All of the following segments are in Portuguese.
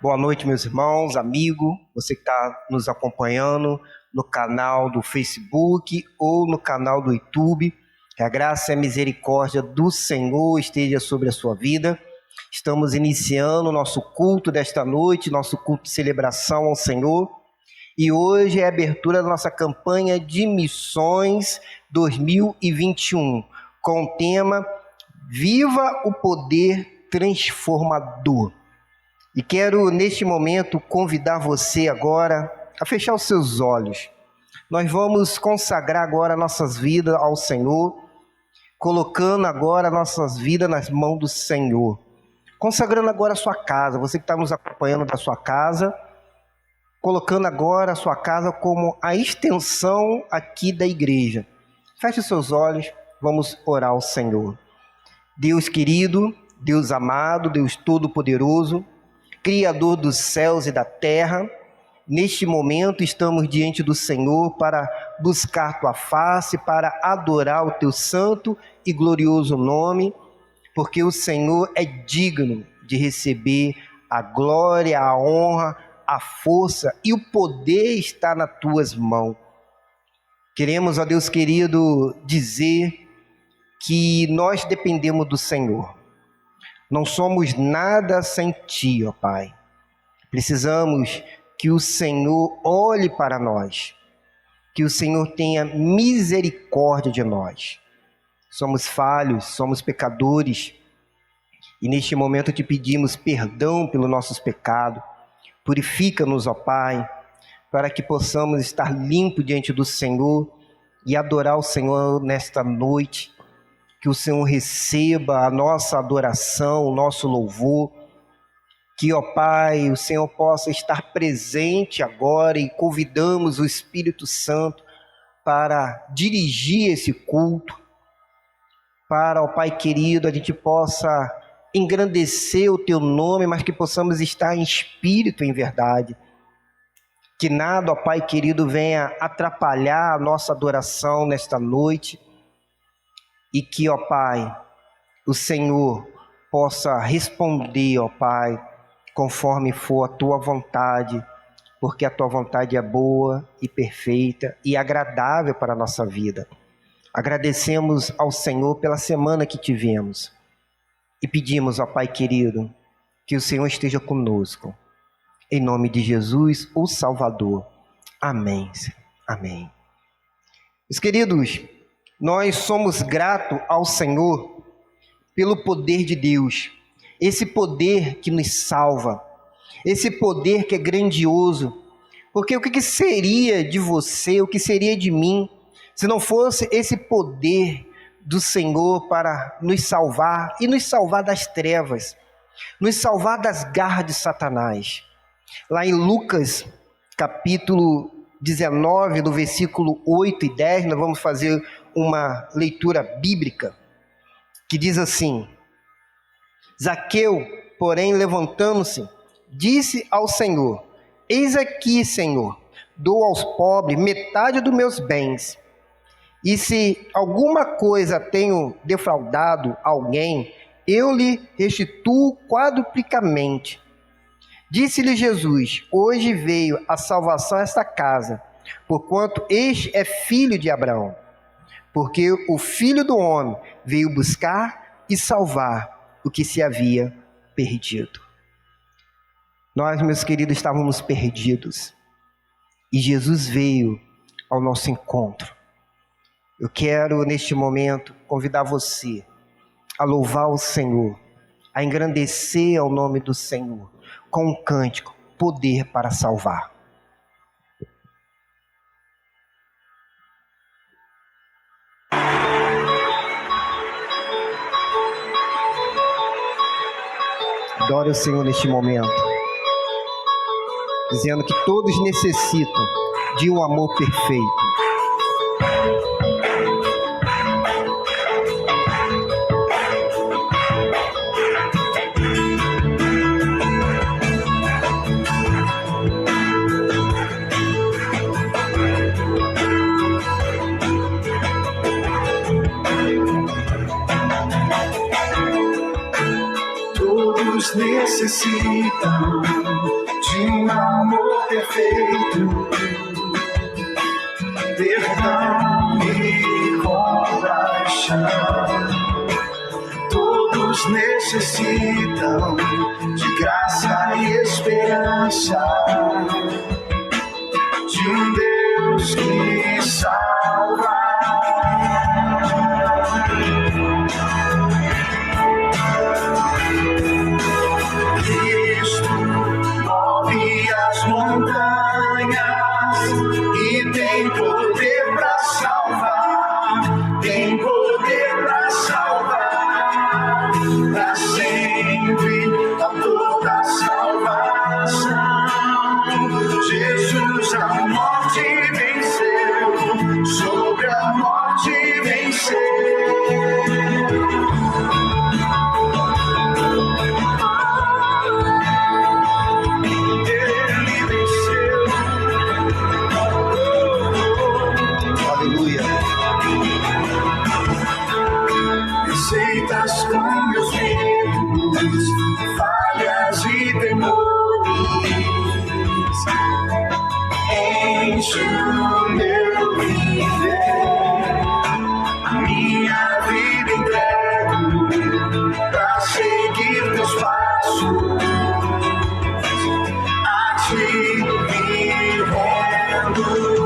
Boa noite, meus irmãos, amigos, você que está nos acompanhando no canal do Facebook ou no canal do YouTube. Que a graça e a misericórdia do Senhor esteja sobre a sua vida. Estamos iniciando o nosso culto desta noite, nosso culto de celebração ao Senhor. E hoje é a abertura da nossa campanha de missões 2021, com o tema Viva o Poder Transformador. E quero, neste momento, convidar você agora a fechar os seus olhos. Nós vamos consagrar agora nossas vidas ao Senhor, colocando agora nossas vidas nas mãos do Senhor. Consagrando agora a sua casa, você que está nos acompanhando da sua casa, colocando agora a sua casa como a extensão aqui da igreja. Feche os seus olhos, vamos orar ao Senhor. Deus querido, Deus amado, Deus todo-poderoso, Criador dos céus e da terra, neste momento estamos diante do Senhor para buscar Tua face, para adorar o Teu santo e glorioso nome, porque o Senhor é digno de receber a glória, a honra, a força e o poder está nas Tuas mãos. Queremos, ó Deus querido, dizer que nós dependemos do Senhor. Não somos nada sem Ti, ó Pai. Precisamos que o Senhor olhe para nós, que o Senhor tenha misericórdia de nós. Somos falhos, somos pecadores, e neste momento Te pedimos perdão pelos nossos pecados. Purifica-nos, ó Pai, para que possamos estar limpos diante do Senhor e adorar o Senhor nesta noite. Que o Senhor receba a nossa adoração, o nosso louvor. Que, ó Pai, o Senhor possa estar presente agora e convidamos o Espírito Santo para dirigir esse culto. Para, ó Pai querido, a gente possa engrandecer o Teu nome, mas que possamos estar em espírito, em verdade. Que nada, ó Pai querido, venha atrapalhar a nossa adoração nesta noite. E que, ó Pai, o Senhor possa responder, ó Pai, conforme for a Tua vontade, porque a Tua vontade é boa e perfeita e agradável para a nossa vida. Agradecemos ao Senhor pela semana que tivemos e pedimos, ó Pai querido, que o Senhor esteja conosco. Em nome de Jesus, o Salvador. Amém. Amém. Meus queridos, nós somos gratos ao Senhor pelo poder de Deus, esse poder que nos salva, esse poder que é grandioso, porque o que seria de você, o que seria de mim, se não fosse esse poder do Senhor para nos salvar e nos salvar das trevas, nos salvar das garras de Satanás. Lá em Lucas, capítulo 19, do versículo 8 e 10, nós vamos fazer uma leitura bíblica, que diz assim: Zaqueu, porém, levantando-se, disse ao Senhor: Eis aqui, Senhor, dou aos pobres metade dos meus bens, e se alguma coisa tenho defraudado alguém, eu lhe restituo quadruplicamente. Disse-lhe Jesus: Hoje veio a salvação a esta casa, porquanto este é filho de Abraão. Porque o Filho do Homem veio buscar e salvar o que se havia perdido. Nós, meus queridos, estávamos perdidos e Jesus veio ao nosso encontro. Eu quero, neste momento, convidar você a louvar o Senhor, a engrandecer ao nome do Senhor, com um cântico, poder para salvar. Adore o Senhor neste momento, dizendo que todos necessitam de um amor perfeito. Todos Todos necessitam de um amor perfeito, perdão e compaixão. Todos necessitam de graça e esperança, de um Deus que salva. Cristo move as montanhas e tem poder para salvar, tem poder para salvar, para sempre, a toda salvação. Jesus a morte venceu, sobre a morte venceu. Receitas com meus medos, falhas e temores, enche o meu viver, a minha vida entrego pra seguir teus passos, a ti me rendo.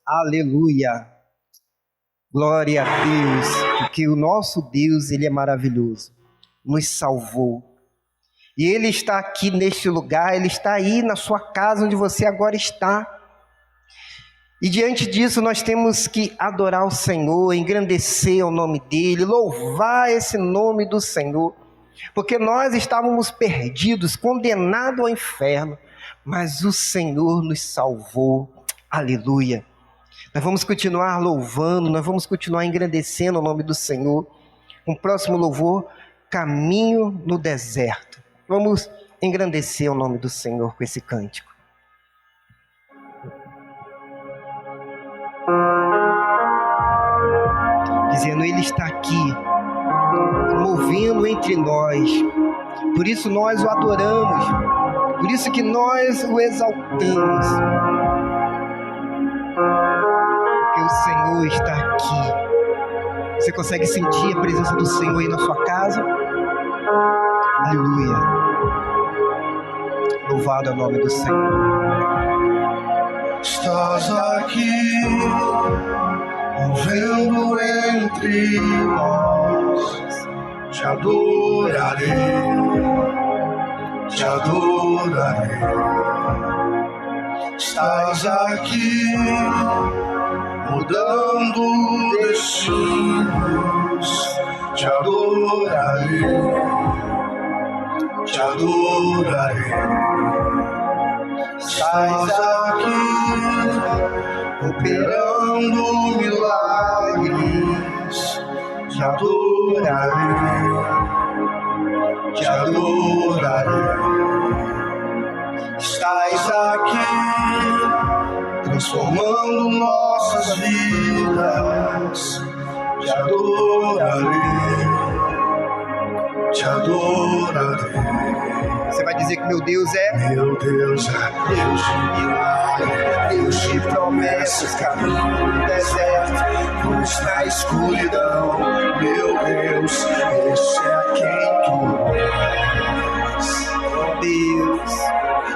Aleluia, glória a Deus, porque o nosso Deus, Ele é maravilhoso, nos salvou, e Ele está aqui neste lugar, Ele está aí na sua casa, onde você agora está, e diante disso nós temos que adorar o Senhor, engrandecer o nome dEle, louvar esse nome do Senhor, porque nós estávamos perdidos, condenados ao inferno, mas o Senhor nos salvou, aleluia. Nós vamos continuar louvando, nós vamos continuar engrandecendo o nome do Senhor. Um próximo louvor, Caminho no Deserto. Vamos engrandecer o nome do Senhor com esse cântico. Dizendo, Ele está aqui movendo entre nós. Por isso nós o adoramos, por isso que nós o exaltamos. Porque o Senhor está aqui. Você consegue sentir a presença do Senhor aí na sua casa? Aleluia. Louvado é o nome do Senhor. Estás aqui, movendo entre nós. Te adorarei, te adorarei. Estás aqui, mudando destinos. Te adorarei, te adorarei. Estás aqui, operando milagres. Te adorarei, te adorarei. Estás aqui, transformando nossas vidas. Te adorarei, te adorarei. Você vai dizer que meu Deus é? Meu Deus é Deus de milagre, Deus de promessas, caminho no deserto, luz na escuridão. Meu Deus, esse é quem tu és. Deus,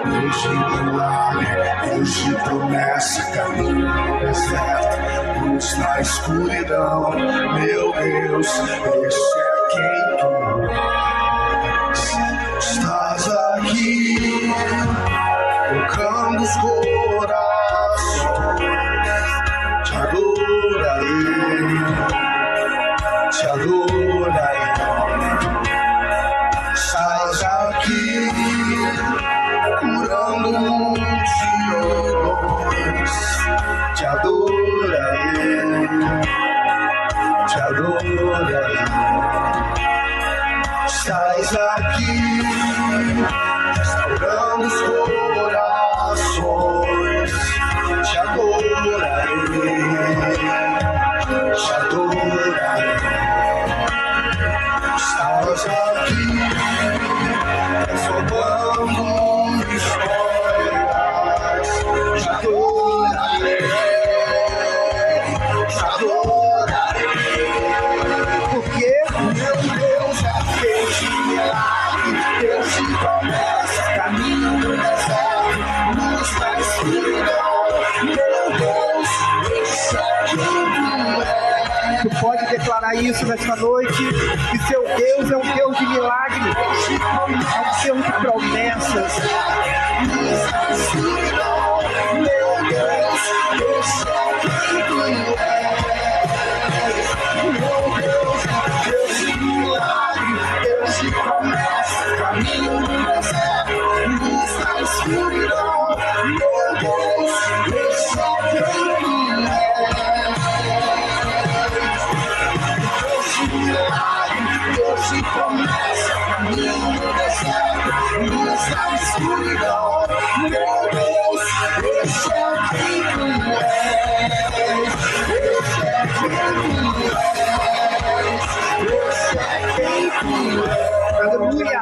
Deus de milagre, Deus de promessa, caminho no deserto, luz na escuridão. Meu Deus, esse é quem tu és. Estás aqui, tocando os corações. Te adorarei, te adorarei. Estás aqui, curando multidões. Te adorarei, te adorarei. Estás aqui, restaurando os corações. Te adorarei, te adorarei. Estás aqui, transformando histórias. Te adorarei, te adorarei. porque Meu Deus é Deus de milagre, Deus de promessas, caminho no deserto, luz na escuridão. Meu Deus, esse é quem tu és. tu pode declarar isso nesta noite, que seu Deus é um Deus de milagre, é um Deus de promessas. Luz na escuridão. Meu Deus, esse é quem tu és. Meu Deus, Deus de milagre, Deus de promessa, caminho no deserto, luz na escuridão. Meu Deus, esse é quem tu és. Deus de milagre, Deus de promessa, caminho no deserto, luz na escuridão. Meu Deus, esse é quem tu és. Esse é quem tu és. Esse é quem tu és. Aleluia.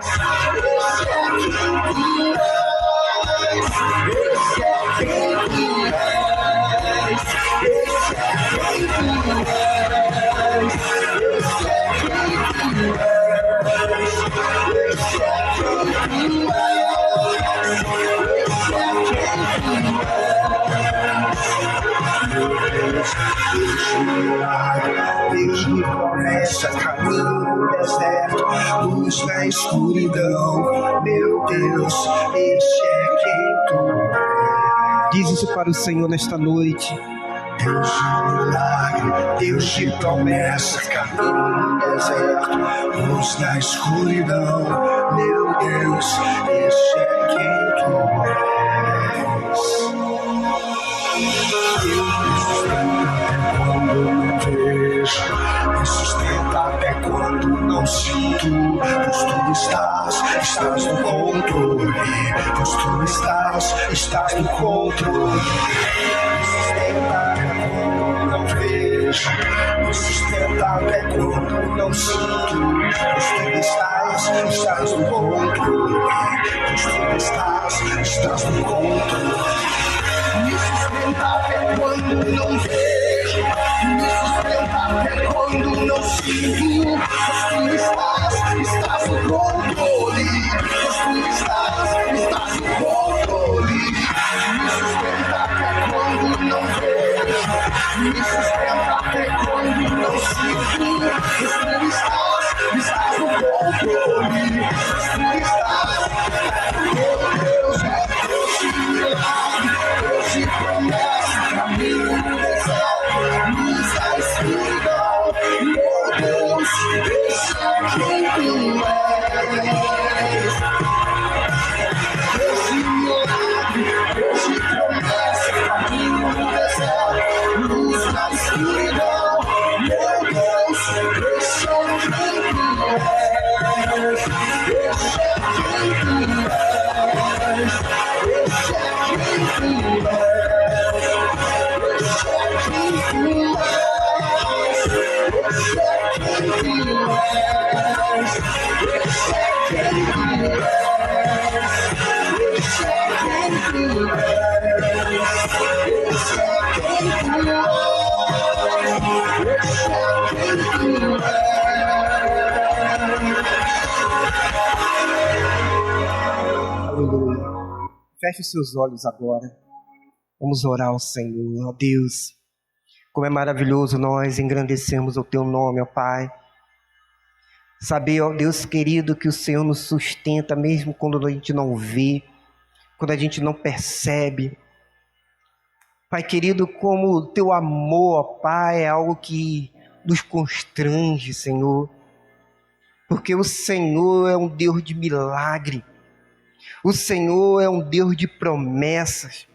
Esse é quem tu és. Esse é quem tu és. Esse é quem tu és. Esse é quem tu és. Esse é quem tu és. Esse é quem tu és. Meu Deus, Deus de milagre, Deus de promessa, caminho no deserto, luz na escuridão. Meu Deus, esse é quem tu és. Diz isso para o Senhor nesta noite. Deus de milagre, Deus de promessa, caminho no deserto, luz na escuridão. Meu Deus, esse é quem tu és. Me sustenta até quando não sinto, pois tu estás no controle, pois tu estás no controle. Me sustenta até quando não vejo, me sustenta estado é quando não sinto, pois tu estás no controle. Pois tu estás no controle. Me sustentar é quando não vejo, me sustentar é quando não sinto, pois tu estás no controle, pois tu estás no controle. Me sustentar é quando não vejo, me sustentar é quando não sinto, pois tu estás no controle, pois tu estás, meu Deus é Deus de milagre. Hoje começa caminho no deserto, luz da escuridão. Meu Deus, esse é quem tu és. Hoje milagre, hoje começa caminho no deserto, luz da escuridão. Meu Deus, esse é quem tu és. Esse é quem tu és. Esse é quem tu és. Aleluia. Feche os seus olhos agora. Vamos orar ao Senhor. Ó Deus, como é maravilhoso nós engrandecemos o Teu nome, ó Pai. Saber, ó Deus querido, que o Senhor nos sustenta, mesmo quando a gente não vê, quando a gente não percebe. Pai querido, como o Teu amor, ó Pai, é algo que nos constrange, Senhor. Porque o Senhor é um Deus de milagre. O Senhor é um Deus de promessas.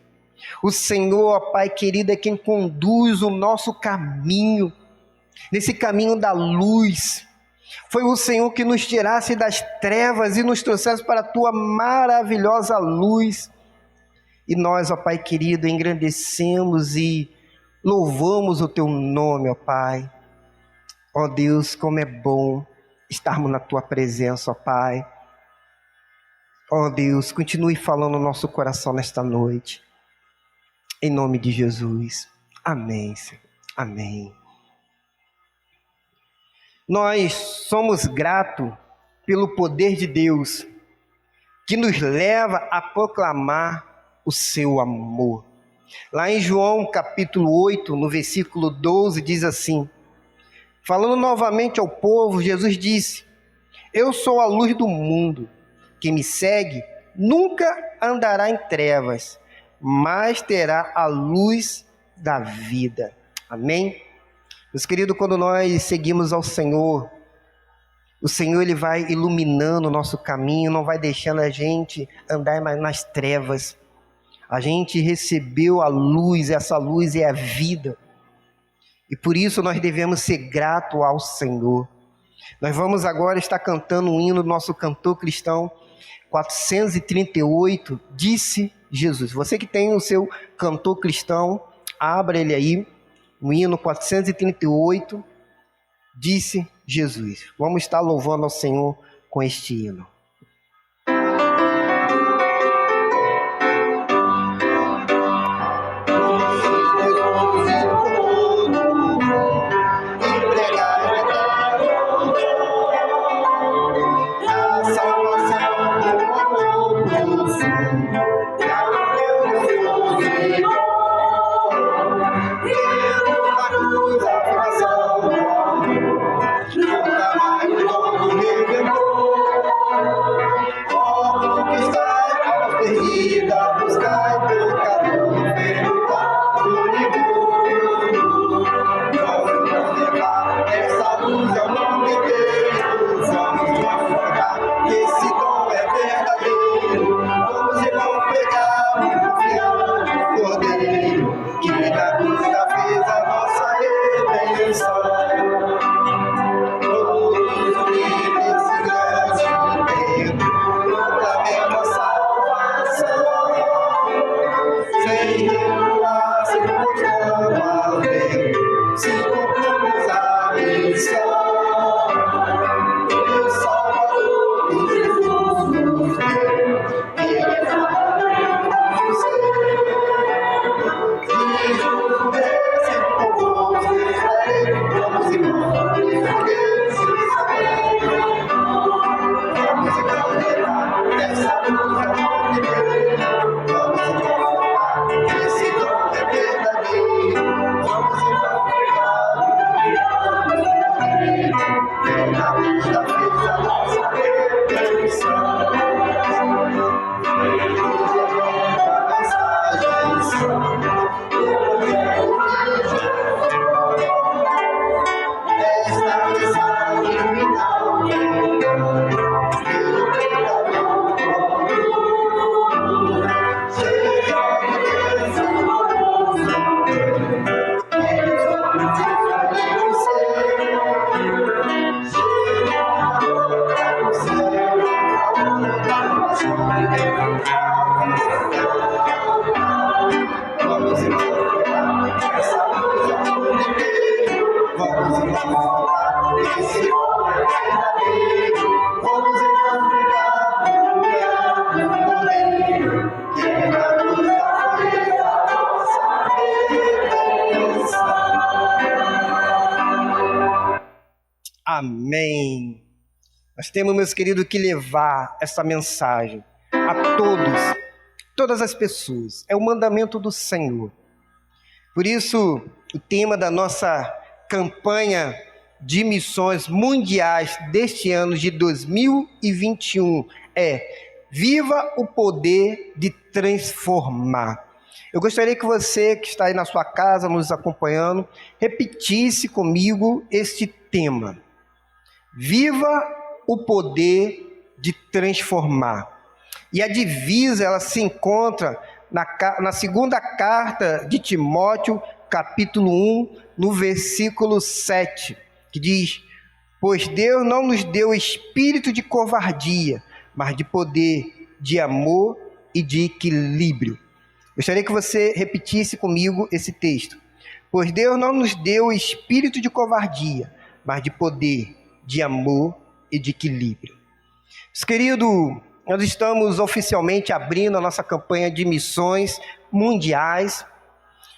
O Senhor, ó Pai querido, é quem conduz o nosso caminho, nesse caminho da luz. Foi o Senhor que nos tirasse das trevas e nos trouxesse para a Tua maravilhosa luz. E nós, ó Pai querido, engrandecemos e louvamos o Teu nome, ó Pai. Ó Deus, como é bom estarmos na Tua presença, ó Pai. Ó Deus, continue falando no nosso coração nesta noite. Em nome de Jesus. Amém, Senhor. Amém. Nós somos gratos pelo poder de Deus, que nos leva a proclamar o seu amor. Lá em João capítulo 8, no versículo 12, diz assim, falando novamente ao povo, Jesus disse, eu sou a luz do mundo, quem me segue nunca andará em trevas, mas terá a luz da vida. Amém? Meus queridos, quando nós seguimos ao Senhor, o Senhor ele vai iluminando o nosso caminho, não vai deixando a gente andar mais nas trevas. A gente recebeu a luz, essa luz é a vida. E por isso nós devemos ser gratos ao Senhor. Nós vamos agora estar cantando um hino do nosso cantor cristão, 438, Disse Jesus. Você que tem o seu cantor cristão, abra ele aí, o hino 438, Disse Jesus. Vamos estar louvando ao Senhor com este hino. Esse homem é verdadeiro, vamos então brigar, poder, que é da luz da vida, a nossa redenção. Amém. Nós temos, meus queridos, que levar essa mensagem a todas as pessoas. É o mandamento do Senhor. Por isso, o tema da nossa campanha de missões mundiais deste ano de 2021 é: viva o poder de transformar. Eu gostaria que você que está aí na sua casa nos acompanhando repetisse comigo este tema: viva o poder de transformar. E a divisa, ela se encontra na segunda carta de Timóteo, capítulo 1, no versículo 7, que diz: pois Deus não nos deu espírito de covardia, mas de poder, de amor e de equilíbrio. Gostaria que você repetisse comigo esse texto. Pois Deus não nos deu espírito de covardia, mas de poder, de amor e de equilíbrio. Meus queridos, nós estamos oficialmente abrindo a nossa campanha de missões mundiais,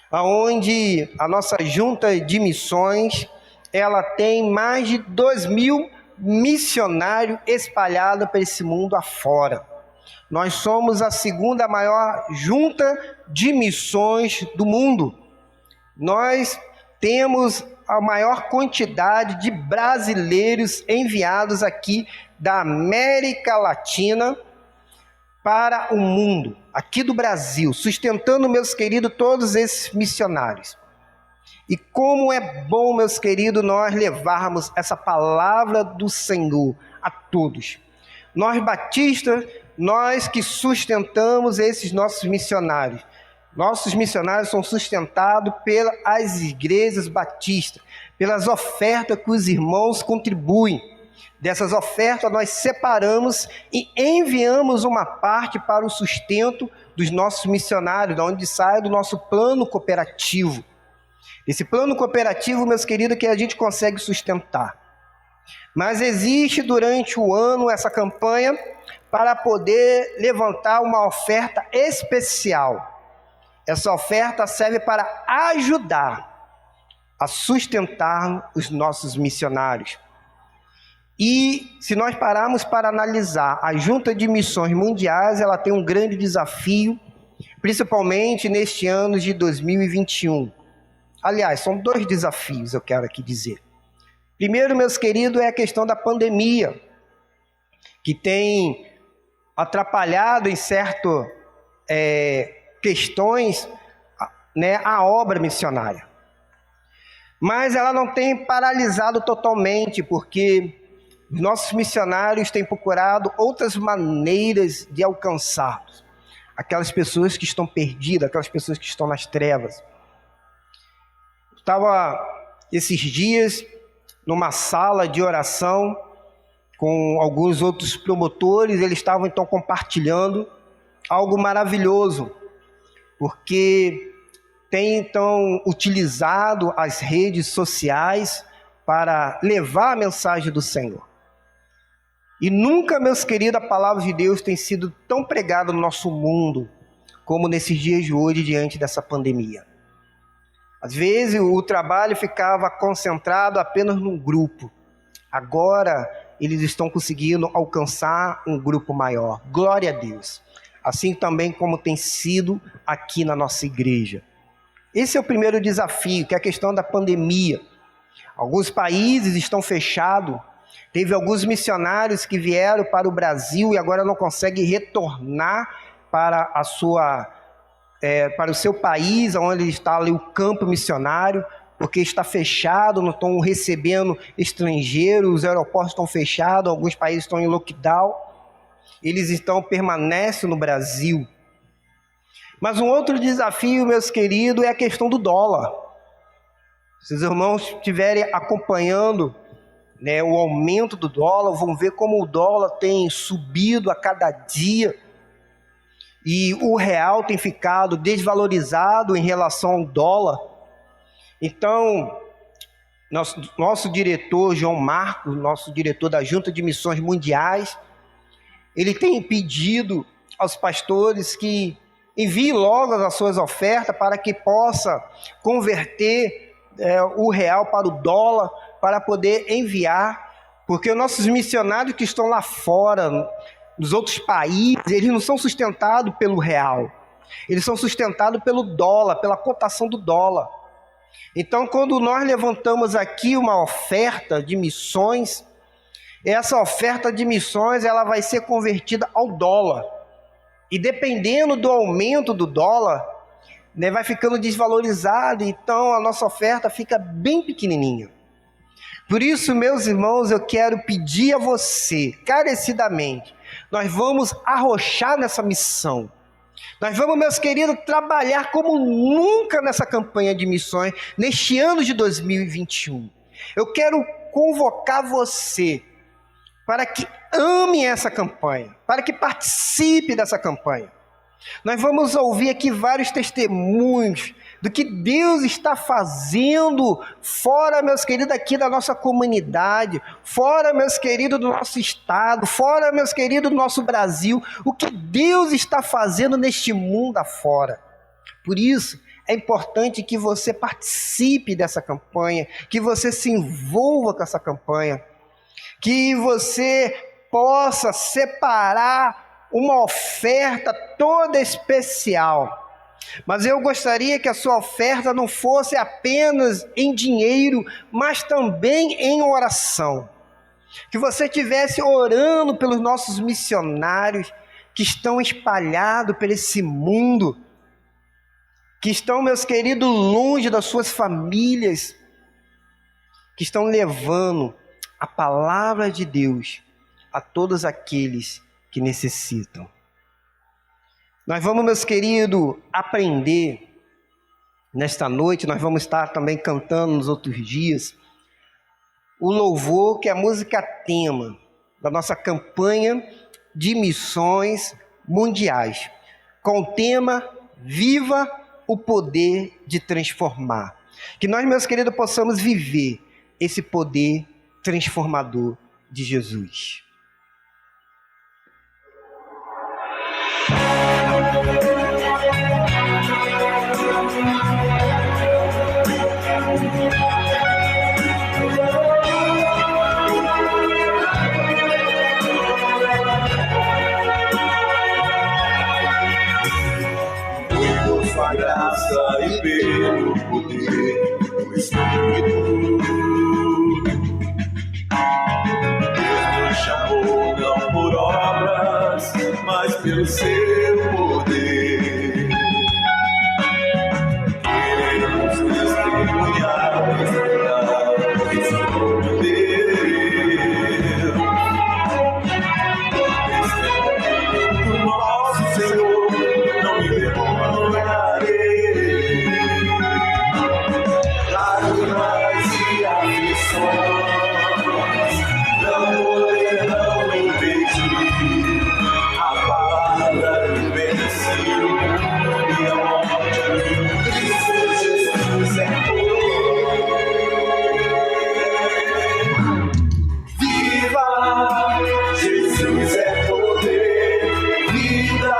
onde a nossa junta de missões, ela tem mais de 2.000 missionários espalhados por esse mundo afora. Nós somos a segunda maior junta de missões do mundo. Nós temos a maior quantidade de brasileiros enviados aqui da América Latina para o mundo, aqui do Brasil, sustentando, meus queridos, todos esses missionários. E como é bom, meus queridos, nós levarmos essa palavra do Senhor a todos. Nós batistas, nós que sustentamos esses nossos missionários. Nossos missionários são sustentados pelas igrejas batistas, pelas ofertas que os irmãos contribuem. Dessas ofertas nós separamos e enviamos uma parte para o sustento dos nossos missionários, de onde sai do nosso plano cooperativo. Esse plano cooperativo, meus queridos, que a gente consegue sustentar. Mas existe durante o ano essa campanha para poder levantar uma oferta especial. Essa oferta serve para ajudar a sustentar os nossos missionários. E se nós pararmos para analisar, a Junta de Missões Mundiais, ela tem um grande desafio, principalmente neste ano de 2021. Aliás, são 2 desafios, eu quero aqui dizer. Primeiro, meus queridos, é a questão da pandemia, que tem atrapalhado em certas questões, né, a obra missionária. Mas ela não tem paralisado totalmente, porque os nossos missionários têm procurado outras maneiras de alcançá-los. Aquelas pessoas que estão perdidas, aquelas pessoas que estão nas trevas. Estava esses dias numa sala de oração com alguns outros promotores, eles estavam então compartilhando algo maravilhoso, porque tem então utilizado as redes sociais para levar a mensagem do Senhor. E nunca, meus queridos, a palavra de Deus tem sido tão pregada no nosso mundo como nesses dias de hoje, diante dessa pandemia. Às vezes o trabalho ficava concentrado apenas num grupo. Agora eles estão conseguindo alcançar um grupo maior. Glória a Deus. Assim também como tem sido aqui na nossa igreja. Esse é o primeiro desafio, que é a questão da pandemia. Alguns países estão fechados. Teve alguns missionários que vieram para o Brasil e agora não conseguem retornar para o seu país, onde está ali o campo missionário, porque está fechado, não estão recebendo estrangeiros, os aeroportos estão fechados, alguns países estão em lockdown, eles então permanecem no Brasil. Mas um outro desafio, meus queridos, é a questão do dólar. Se os irmãos estiverem acompanhando, né, o aumento do dólar, vão ver como o dólar tem subido a cada dia, e o real tem ficado desvalorizado em relação ao dólar. Então, Nosso diretor, João Marcos, nosso diretor da Junta de Missões Mundiais, ele tem pedido aos pastores que enviem logo as suas ofertas para que possa converter o real para o dólar, para poder enviar, porque os nossos missionários que estão lá fora, nos outros países, eles não são sustentados pelo real, eles são sustentados pelo dólar, pela cotação do dólar. Então, quando nós levantamos aqui uma oferta de missões, essa oferta de missões ela vai ser convertida ao dólar. E dependendo do aumento do dólar, né, vai ficando desvalorizado, então a nossa oferta fica bem pequenininha. Por isso, meus irmãos, eu quero pedir a você, carecidamente, nós vamos arrochar nessa missão. Nós vamos, meus queridos, trabalhar como nunca nessa campanha de missões, neste ano de 2021. Eu quero convocar você para que ame essa campanha, para que participe dessa campanha. Nós vamos ouvir aqui vários testemunhos do que Deus está fazendo fora, meus queridos, aqui da nossa comunidade, fora, meus queridos, do nosso estado, fora, meus queridos, do nosso Brasil, o que Deus está fazendo neste mundo afora. Por isso, é importante que você participe dessa campanha, que você se envolva com essa campanha, que você possa separar uma oferta toda especial. Mas eu gostaria que a sua oferta não fosse apenas em dinheiro, mas também em oração. Que você estivesse orando pelos nossos missionários que estão espalhados por esse mundo, que estão, meus queridos, longe das suas famílias, que estão levando a palavra de Deus a todos aqueles que necessitam. Nós vamos, meus queridos, aprender nesta noite, nós vamos estar também cantando nos outros dias, o louvor, que é a música tema da nossa campanha de missões mundiais, com o tema Viva o Poder de Transformar. Que nós, meus queridos, possamos viver esse poder transformador de Jesus. Por sua graça e pelo poder do Espírito, Deus nos chamou não por obras, mas pelo seu poder. Queremos testemunhar a verdade de seu poder. O nosso Senhor, não me vergonharei. Lágrimas e aflições não poderão impedir a palavra que venceu e a morte. Cristo Jesus é poder. Viva! Jesus é poder. Vida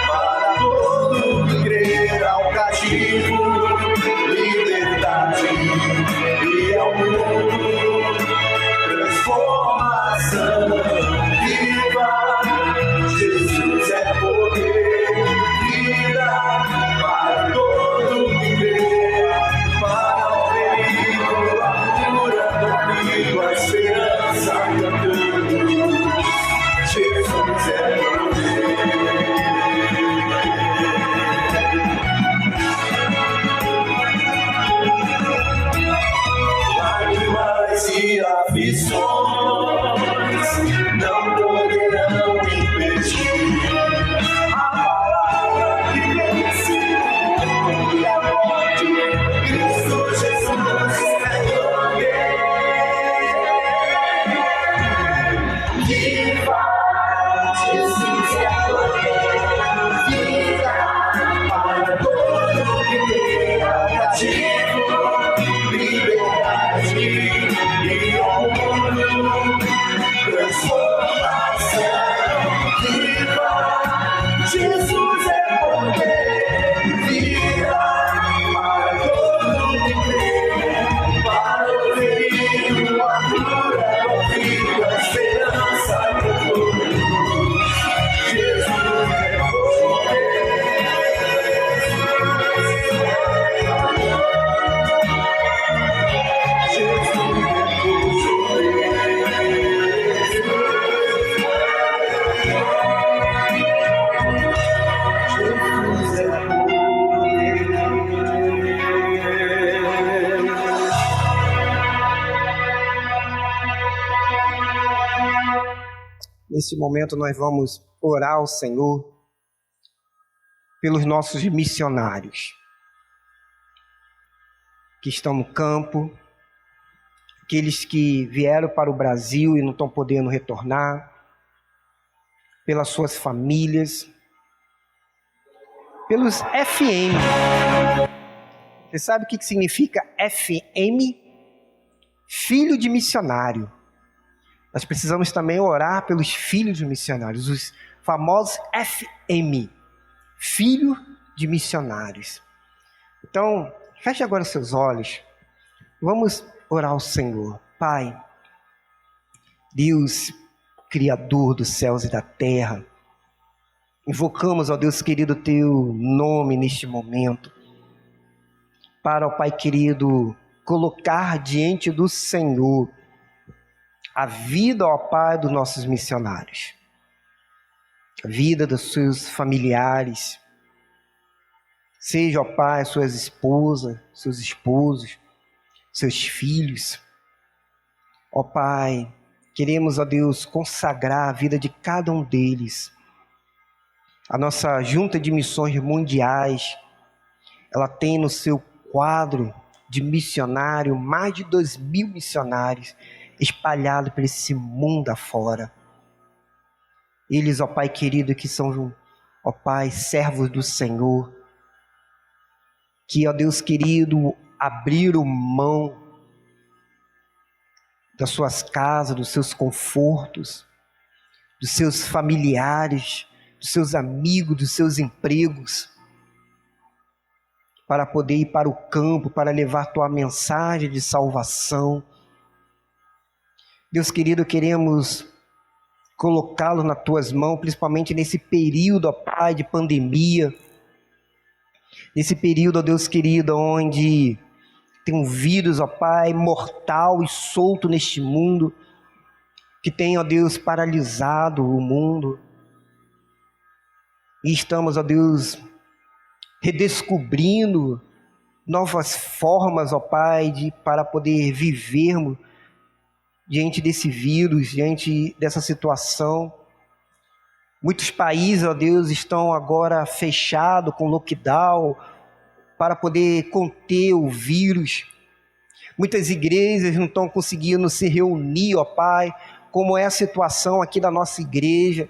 para todo que crer, ao cativo, liberdade e ao mundo, transformação. Viva! Jesus é poder. Vida para todo que crer, para o perigo, a cura do perigo, a esperança cantando. Jesus é poder. Lágrimas e aflições não poderão impedir a palavra que vence e a morte. Cristo Jesus é poder. Viva! Jesus é poder. Vida para todo que crê, ao cativo, liberdade e ao mundo, transformação viva. Jesus é poder, vida para todo que crê, para o reino, a cura, o filho, a esperança do mundo. Jesus é poder. Nesse momento nós vamos orar ao Senhor pelos nossos missionários que estão no campo, aqueles que vieram para o Brasil e não estão podendo retornar, pelas suas famílias, pelos FM. Você sabe o que significa FM? Filho de missionário. Nós precisamos também orar pelos filhos de missionários, os famosos FM, filho de missionários. Então, feche agora seus olhos. Vamos orar ao Senhor. Pai, Deus, Criador dos céus e da terra, invocamos, ó Deus querido, teu nome neste momento, para, ó Pai querido, colocar diante do Senhor a vida, ó Pai, dos nossos missionários, a vida dos seus familiares, seja, ó Pai, suas esposas, seus esposos, seus filhos. Ó Pai, queremos, ó Deus, consagrar a vida de cada um deles. A nossa Junta de Missões Mundiais, ela tem no seu quadro de missionário mais de 2.000 missionários espalhados por esse mundo afora. Eles, ó Pai querido, que são, ó Pai, servos do Senhor, que, ó Deus querido, abriram mão das suas casas, dos seus confortos, dos seus familiares, dos seus amigos, dos seus empregos, para poder ir para o campo, para levar tua mensagem de salvação. Deus querido, queremos colocá-lo nas tuas mãos, principalmente nesse período, ó Pai, de pandemia, nesse período, ó Deus querido, onde tem um vírus, ó Pai, mortal e solto neste mundo, que tem, ó Deus, paralisado o mundo. E estamos, ó Deus, redescobrindo novas formas, ó Pai, para poder vivermos diante desse vírus, diante dessa situação. Muitos países, ó Deus, estão agora fechados com lockdown para poder conter o vírus. Muitas igrejas não estão conseguindo se reunir, ó Pai, como é a situação aqui da nossa igreja.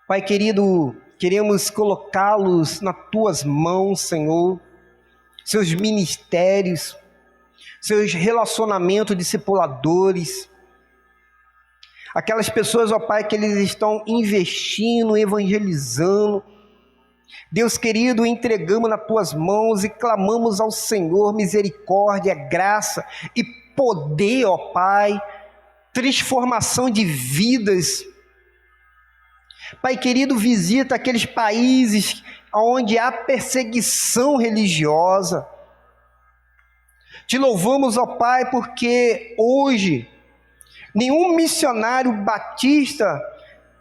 Pai querido, queremos colocá-los nas tuas mãos, Senhor, seus ministérios, seus relacionamentos discipuladores, aquelas pessoas, ó Pai, que eles estão investindo, evangelizando. Deus querido, entregamos nas tuas mãos e clamamos ao Senhor misericórdia, graça e poder, ó Pai, transformação de vidas. Pai querido, visita aqueles países onde há perseguição religiosa. Te louvamos, ó Pai, porque hoje nenhum missionário batista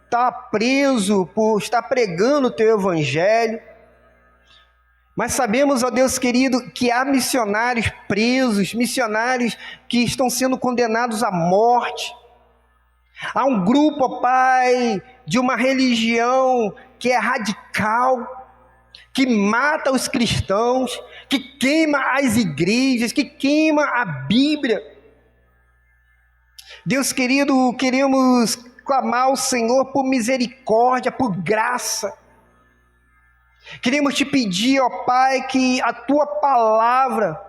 está preso por estar pregando o teu evangelho. Mas sabemos, ó Deus querido, que há missionários presos, missionários que estão sendo condenados à morte. Há um grupo, ó Pai, de uma religião que é radical, que mata os cristãos, que queima as igrejas, que queima a Bíblia. Deus querido, queremos clamar ao Senhor por misericórdia, por graça. Queremos te pedir, ó Pai, que a tua palavra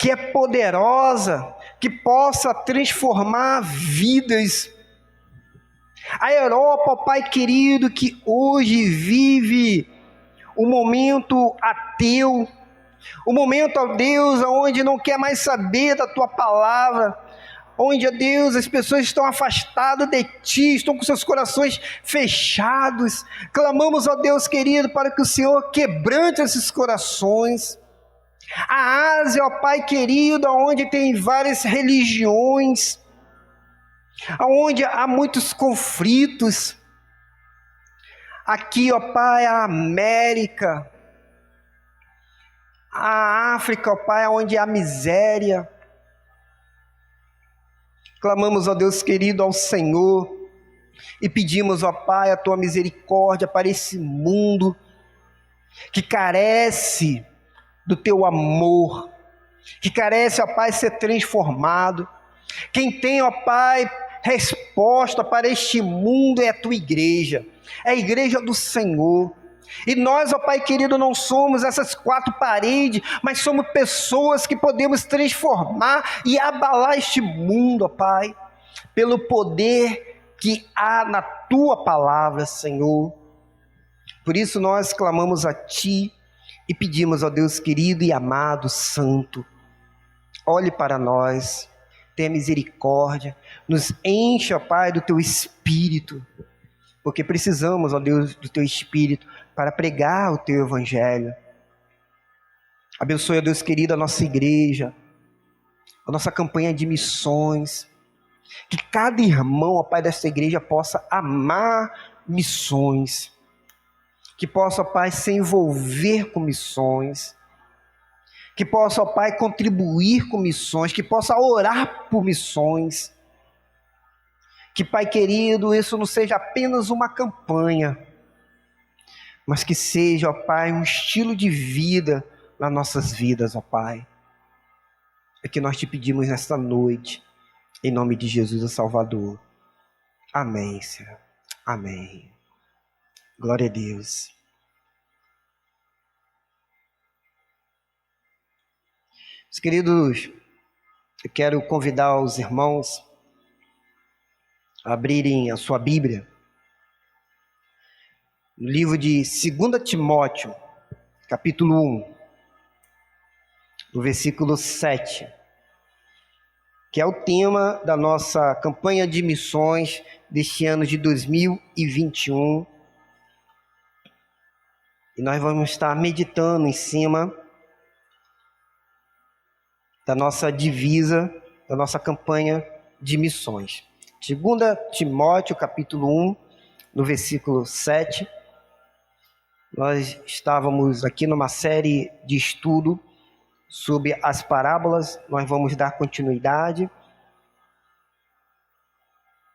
que é poderosa, que possa transformar vidas. A Europa, ó Pai querido, que hoje vive o momento ateu, o momento, ó Deus, onde não quer mais saber da Tua palavra, onde, ó Deus, as pessoas estão afastadas de Ti, estão com seus corações fechados. Clamamos, ó Deus querido, para que o Senhor quebrante esses corações. A Ásia, ó Pai querido, onde tem várias religiões, onde há muitos conflitos. Aqui, ó Pai, a América, a África, ó Pai, onde há miséria. Clamamos, ó Deus querido, ao Senhor e pedimos, ó Pai, a Tua misericórdia para esse mundo que carece do Teu amor, que carece, ó Pai, ser transformado. Quem tem, ó Pai, resposta para este mundo é a Tua igreja, é a igreja do Senhor. E nós, ó Pai querido, não somos essas quatro paredes, mas somos pessoas que podemos transformar e abalar este mundo, ó Pai, pelo poder que há na Tua palavra, Senhor. Por isso nós clamamos a Ti e pedimos, ó Deus querido e amado, santo, olhe para nós, tenha misericórdia, nos encha, ó Pai, do Teu Espírito, porque precisamos, ó Deus, do Teu Espírito para pregar o Teu Evangelho. Abençoe, ó Deus querido, a nossa igreja, a nossa campanha de missões, que cada irmão, ó Pai, desta igreja possa amar missões, que possa, ó Pai, se envolver com missões, que possa, ó Pai, contribuir com missões, que possa orar por missões. Que, Pai querido, isso não seja apenas uma campanha, mas que seja, ó Pai, um estilo de vida nas nossas vidas, ó Pai. É que nós te pedimos nesta noite, em nome de Jesus, o Salvador. Amém, Senhor. Amém. Glória a Deus. Meus queridos, eu quero convidar os irmãos a abrirem a sua Bíblia no livro de 2 Timóteo, capítulo 1, no versículo 7, que é o tema da nossa campanha de missões deste ano de 2021. E nós vamos estar meditando em cima da nossa divisa, da nossa campanha de missões. 2 Timóteo, capítulo 1, no versículo 7. Nós estávamos aqui numa série de estudo sobre as parábolas. Nós vamos dar continuidade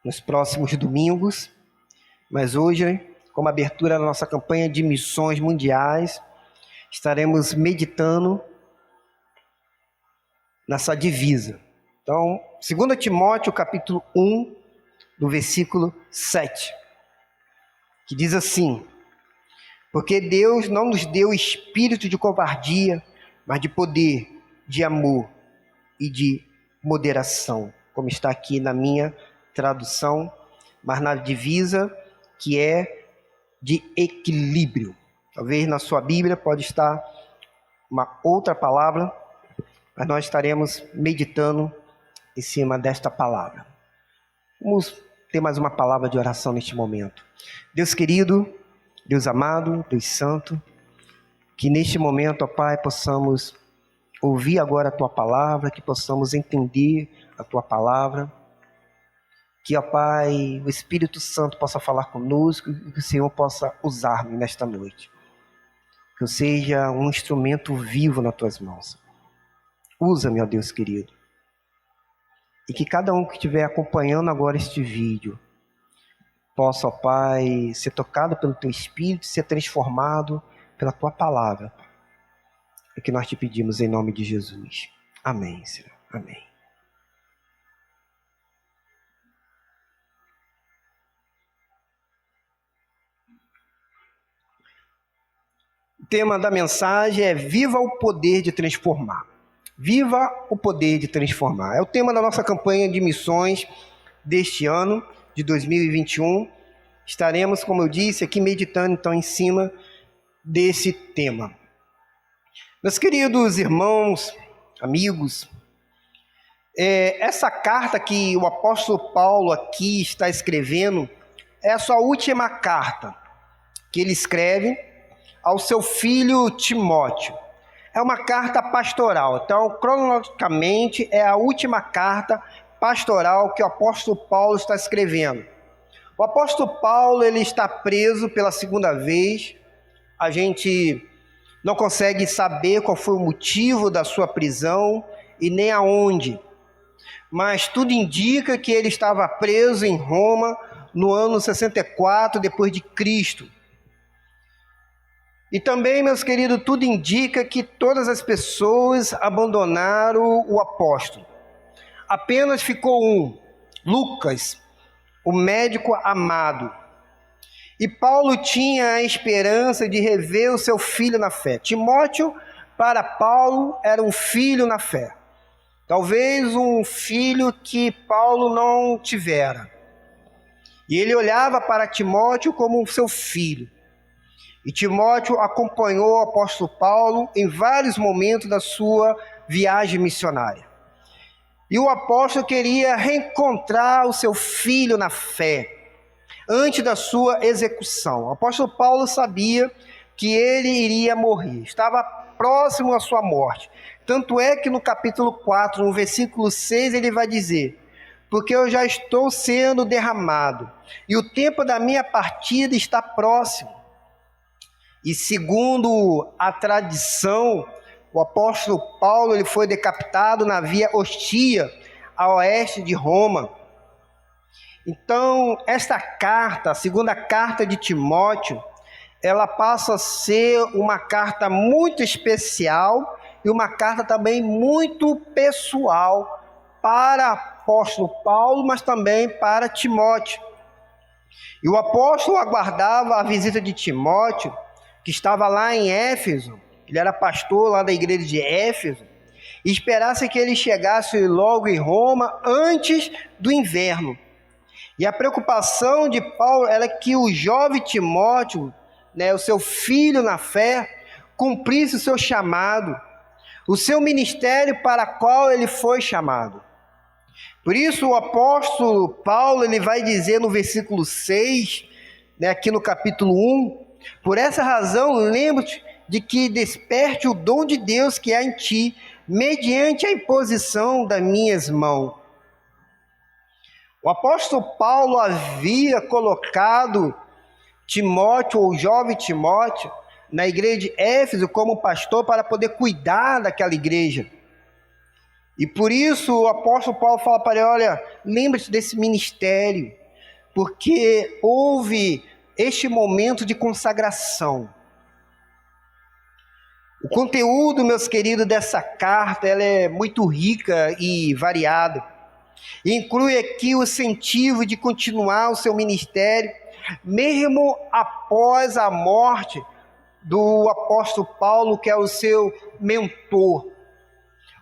nos próximos domingos. Mas hoje, como abertura da nossa campanha de missões mundiais, estaremos meditando nessa divisa. Então, 2 Timóteo, capítulo 1, do versículo 7, que diz assim: porque Deus não nos deu espírito de covardia, mas de poder, de amor e de moderação, como está aqui na minha tradução, mas na divisa que é de equilíbrio. Talvez na sua Bíblia pode estar uma outra palavra, mas nós estaremos meditando em cima desta palavra. Vamos ter mais uma palavra de oração neste momento. Deus querido, Deus amado, Deus santo, que neste momento, ó Pai, possamos ouvir agora a Tua palavra, que possamos entender a Tua palavra, que, ó Pai, o Espírito Santo possa falar conosco e que o Senhor possa usar-me nesta noite. Que eu seja um instrumento vivo nas Tuas mãos. Usa-me, ó Deus querido. E que cada um que estiver acompanhando agora este vídeo possa, ó Pai, ser tocado pelo Teu Espírito, ser transformado pela Tua palavra. É que nós te pedimos em nome de Jesus. Amém, Senhor. Amém. O tema da mensagem é: viva o poder de transformar. Viva o poder de transformar. É o tema da nossa campanha de missões deste ano, de 2021. Estaremos, como eu disse, aqui meditando então em cima desse tema. Meus queridos irmãos, amigos, essa carta que o apóstolo Paulo aqui está escrevendo é a sua última carta que ele escreve ao seu filho Timóteo. É uma carta pastoral, então cronologicamente é a última carta pastoral que o apóstolo Paulo está escrevendo. O apóstolo Paulo ele está preso pela segunda vez. A gente não consegue saber qual foi o motivo da sua prisão e nem aonde. Mas tudo indica que ele estava preso em Roma no ano 64 depois de Cristo. E também, meus queridos, tudo indica que todas as pessoas abandonaram o apóstolo. Apenas ficou um, Lucas, o médico amado. E Paulo tinha a esperança de rever o seu filho na fé. Timóteo, para Paulo, era um filho na fé. Talvez um filho que Paulo não tivera. E ele olhava para Timóteo como seu filho. E Timóteo acompanhou o apóstolo Paulo em vários momentos da sua viagem missionária. E o apóstolo queria reencontrar o seu filho na fé, antes da sua execução. O apóstolo Paulo sabia que ele iria morrer, estava próximo à sua morte. Tanto é que no capítulo 4, no versículo 6, ele vai dizer: porque eu já estou sendo derramado, e o tempo da minha partida está próximo. E segundo a tradição, o apóstolo Paulo ele foi decapitado na Via Ostia, a oeste de Roma. Então, esta carta, a segunda carta de Timóteo, ela passa a ser uma carta muito especial e uma carta também muito pessoal para o apóstolo Paulo, mas também para Timóteo. E o apóstolo aguardava a visita de Timóteo, que estava lá em Éfeso. Ele era pastor lá da igreja de Éfeso, e esperasse que ele chegasse logo em Roma antes do inverno. E a preocupação de Paulo era que o jovem Timóteo, o seu filho na fé, cumprisse o seu chamado, o seu ministério para o qual ele foi chamado. Por isso o apóstolo Paulo ele vai dizer no versículo 6, aqui no capítulo 1, por essa razão lembro-te de que desperte o dom de Deus que há em ti, mediante a imposição das minhas mãos. O apóstolo Paulo havia colocado Timóteo, ou o jovem Timóteo, na igreja de Éfeso como pastor para poder cuidar daquela igreja. E por isso o apóstolo Paulo fala para ele: olha, lembre-se desse ministério, porque houve este momento de consagração. O conteúdo, meus queridos, dessa carta ela é muito rica e variada. Inclui aqui o incentivo de continuar o seu ministério, mesmo após a morte do apóstolo Paulo, que é o seu mentor,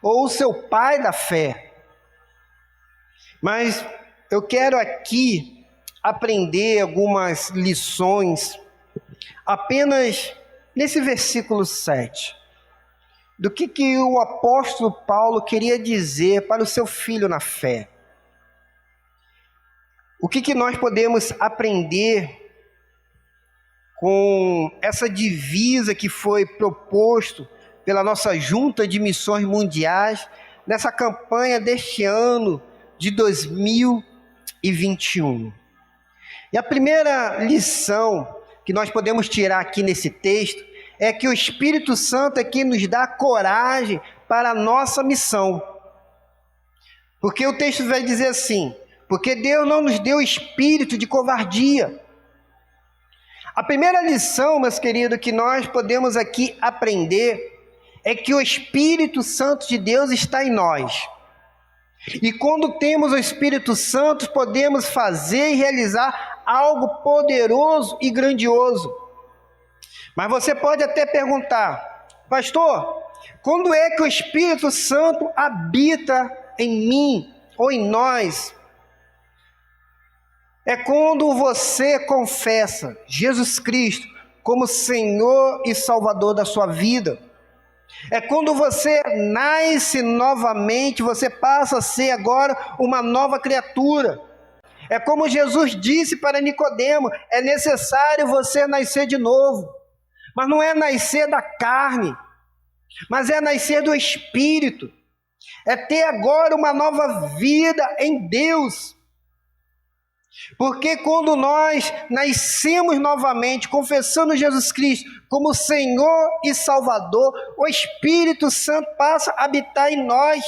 ou o seu pai da fé. Mas eu quero aqui aprender algumas lições, apenas nesse versículo 7, do que o apóstolo Paulo queria dizer para o seu filho na fé. O que nós podemos aprender com essa divisa que foi proposto pela nossa Junta de Missões Mundiais nessa campanha deste ano de 2021. E a primeira lição que nós podemos tirar aqui nesse texto é que o Espírito Santo é quem nos dá coragem para a nossa missão. Porque o texto vai dizer assim: porque Deus não nos deu espírito de covardia. A primeira lição, meus queridos, que nós podemos aqui aprender é que o Espírito Santo de Deus está em nós. E quando temos o Espírito Santo, podemos fazer e realizar algo poderoso e grandioso. Mas você pode até perguntar: pastor, Quando é que o Espírito Santo habita em mim ou em nós? É quando você confessa Jesus Cristo como Senhor e Salvador da sua vida. É quando você nasce novamente, você passa a ser agora uma nova criatura. É como Jesus disse para Nicodemo, é necessário você nascer de novo. Mas não é nascer da carne, mas é nascer do Espírito. É ter agora uma nova vida em Deus. Porque quando nós nascemos novamente, confessando Jesus Cristo como Senhor e Salvador, o Espírito Santo passa a habitar em nós.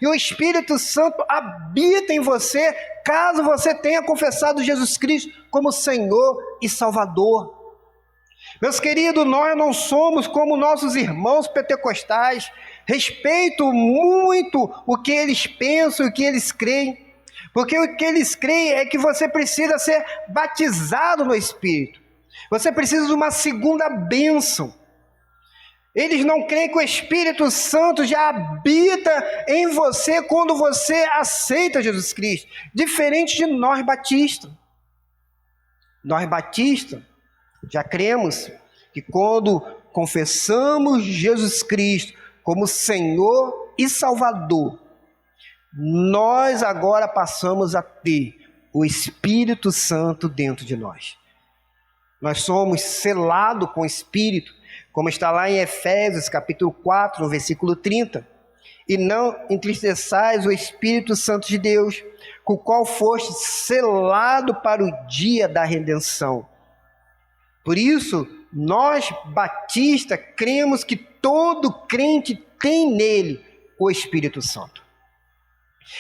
E o Espírito Santo habita em você, caso você tenha confessado Jesus Cristo como Senhor e Salvador. Meus queridos, nós não somos como nossos irmãos pentecostais. Respeito muito o que eles pensam, o que eles creem. Porque o que eles creem é que você precisa ser batizado no Espírito. Você precisa de uma segunda bênção. Eles não creem que o Espírito Santo já habita em você quando você aceita Jesus Cristo. Diferente de nós batistas. Nós batistas já cremos que quando confessamos Jesus Cristo como Senhor e Salvador, nós agora passamos a ter o Espírito Santo dentro de nós. Nós somos selados com o Espírito, como está lá em Efésios, capítulo 4, no versículo 30. E não entristeçais o Espírito Santo de Deus, com o qual foste selado para o dia da redenção. Por isso, nós batistas cremos que todo crente tem nele o Espírito Santo.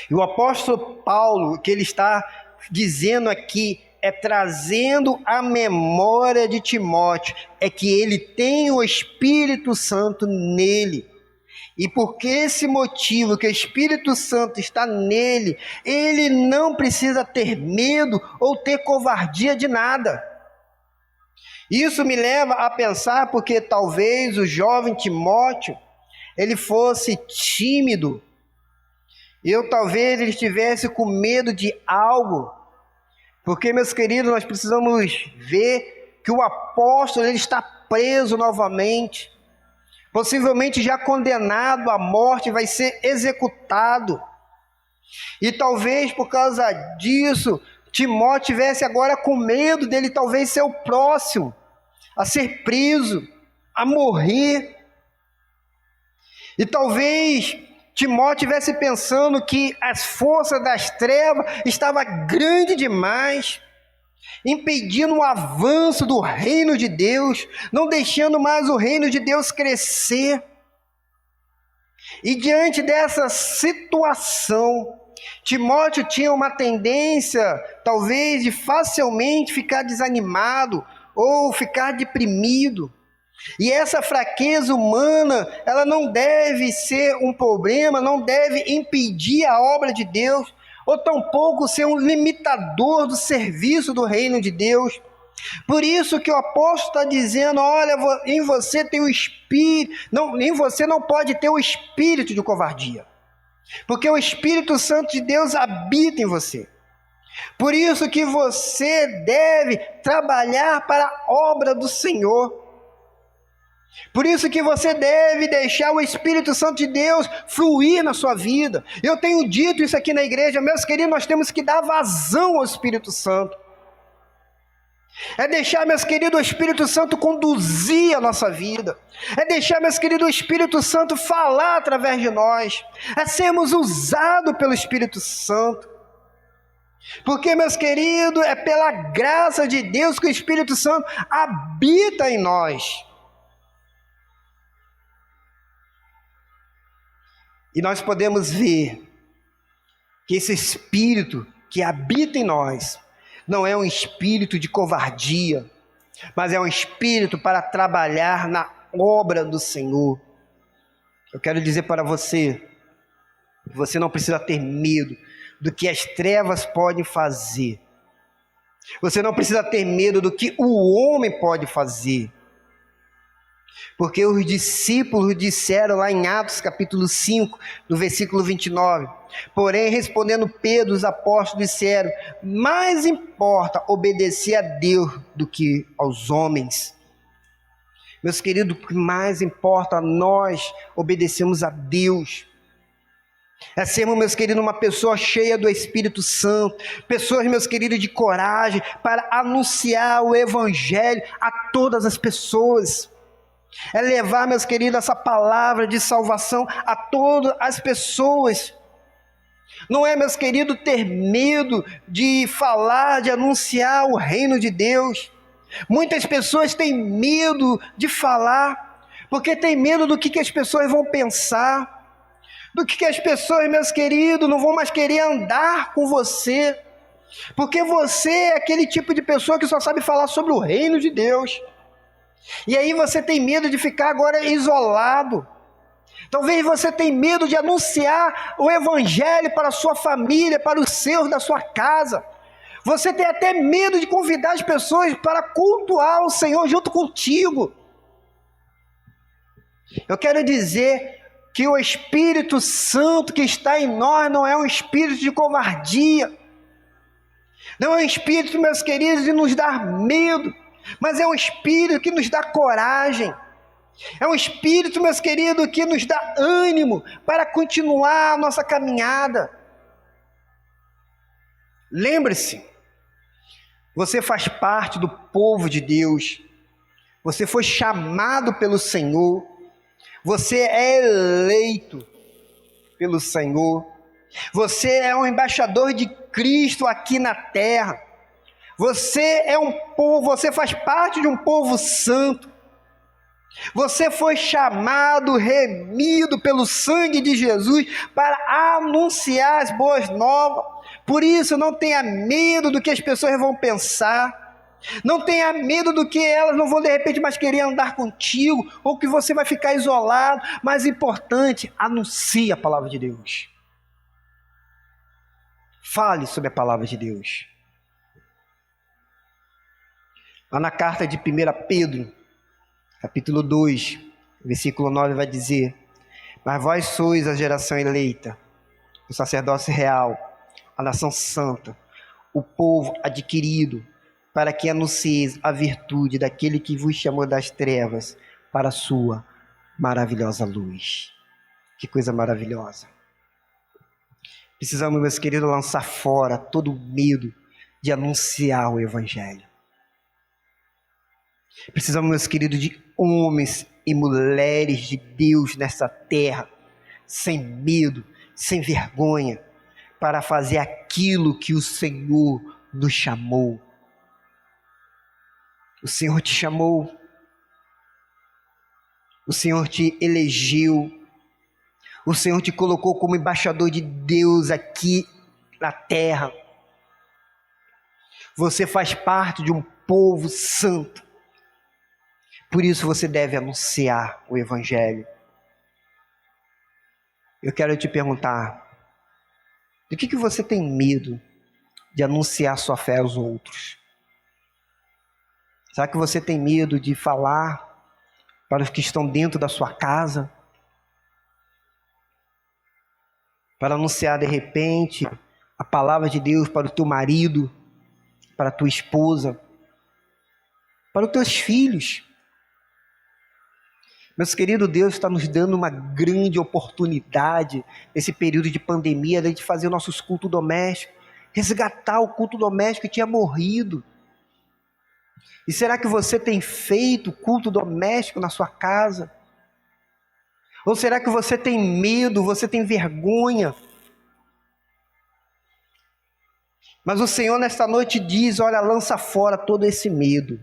E o apóstolo Paulo, o que ele está dizendo aqui, é trazendo a memória de Timóteo, é que ele tem o Espírito Santo nele. E por esse motivo que o Espírito Santo está nele, ele não precisa ter medo ou ter covardia de nada. Isso me leva a pensar porque talvez o jovem Timóteo, ele fosse tímido, talvez ele estivesse com medo de algo, porque, meus queridos, nós precisamos ver que o apóstolo ele está preso novamente, possivelmente já condenado à morte, vai ser executado, e talvez por causa disso, Timóteo tivesse agora com medo dele talvez ser o próximo a ser preso, a morrer, e talvez Timóteo estivesse pensando que as forças das trevas estavam grandes demais, impedindo o avanço do reino de Deus, não deixando mais o reino de Deus crescer. E diante dessa situação, Timóteo tinha uma tendência, talvez, de facilmente ficar desanimado ou ficar deprimido. E essa fraqueza humana, ela não deve ser um problema, não deve impedir a obra de Deus, ou tampouco ser um limitador do serviço do reino de Deus. Por isso que o apóstolo está dizendo, olha, em você tem o espírito, em você não pode ter o espírito de covardia, porque o Espírito Santo de Deus habita em você. Por isso que você deve trabalhar para a obra do Senhor. Por isso que você deve deixar o Espírito Santo de Deus fluir na sua vida. Eu tenho dito isso aqui na igreja, meus queridos, nós temos que dar vazão ao Espírito Santo. É deixar, meus queridos, o Espírito Santo conduzir a nossa vida. É deixar, meus queridos, o Espírito Santo falar através de nós. É sermos usados pelo Espírito Santo. Porque, meus queridos, é pela graça de Deus que o Espírito Santo habita em nós. E nós podemos ver que esse Espírito que habita em nós não é um espírito de covardia, mas é um espírito para trabalhar na obra do Senhor. Eu quero dizer para você, que você não precisa ter medo do que as trevas podem fazer. Você não precisa ter medo do que o homem pode fazer. Porque os discípulos disseram lá em Atos capítulo 5, no versículo 29, porém respondendo Pedro, os apóstolos disseram, mais importa obedecer a Deus do que aos homens. Meus queridos, o que mais importa, nós obedecemos a Deus. É sermos, meus queridos, uma pessoa cheia do Espírito Santo, pessoas, meus queridos, de coragem para anunciar o Evangelho a todas as pessoas. É levar, meus queridos, essa palavra de salvação a todas as pessoas. Não é, meus queridos, ter medo de falar, de anunciar o reino de Deus. Muitas pessoas têm medo de falar, porque têm medo do que as pessoas vão pensar, do que as pessoas, meus queridos, não vão mais querer andar com você, porque você é aquele tipo de pessoa que só sabe falar sobre o reino de Deus. E aí você tem medo de ficar agora isolado. Talvez você tenha medo de anunciar o Evangelho para a sua família, para os seus da sua casa. Você tem até medo de convidar as pessoas para cultuar o Senhor junto contigo. Eu quero dizer que o Espírito Santo que está em nós não é um espírito de covardia. Não é um espírito, meus queridos, de nos dar medo. Mas é um espírito que nos dá coragem. É um espírito, meus queridos, que nos dá ânimo para continuar a nossa caminhada. Lembre-se, você faz parte do povo de Deus. Você foi chamado pelo Senhor. Você é eleito pelo Senhor. Você é um embaixador de Cristo aqui na terra. Você é um povo, você faz parte de um povo santo. Você foi chamado, remido pelo sangue de Jesus para anunciar as boas novas. Por isso, não tenha medo do que as pessoas vão pensar. Não tenha medo do que elas não vão de repente mais querer andar contigo, ou que você vai ficar isolado. Mas importante, anuncie a palavra de Deus. Fale sobre a palavra de Deus. Lá na carta de 1 Pedro, capítulo 2, versículo 9 vai dizer, mas vós sois a geração eleita, o sacerdócio real, a nação santa, o povo adquirido, para que anuncieis a virtude daquele que vos chamou das trevas para a sua maravilhosa luz. Que coisa maravilhosa. Precisamos, meus queridos, lançar fora todo o medo de anunciar o Evangelho. Precisamos, meus queridos, de homens e mulheres de Deus nessa terra, sem medo, sem vergonha, para fazer aquilo que o Senhor nos chamou. O Senhor te chamou, o Senhor te elegeu, o Senhor te colocou como embaixador de Deus aqui na terra. Você faz parte de um povo santo. Por isso você deve anunciar o Evangelho. Eu quero te perguntar, de que você tem medo de anunciar sua fé aos outros? Será que você tem medo de falar para os que estão dentro da sua casa? Para anunciar de repente a palavra de Deus para o teu marido, para a tua esposa, para os teus filhos? Meus queridos, Deus está nos dando uma grande oportunidade nesse período de pandemia de fazer nossos cultos domésticos, resgatar o culto doméstico que tinha morrido. E será que você tem feito culto doméstico na sua casa? Ou será que você tem medo, você tem vergonha? Mas o Senhor nesta noite diz, olha, lança fora todo esse medo.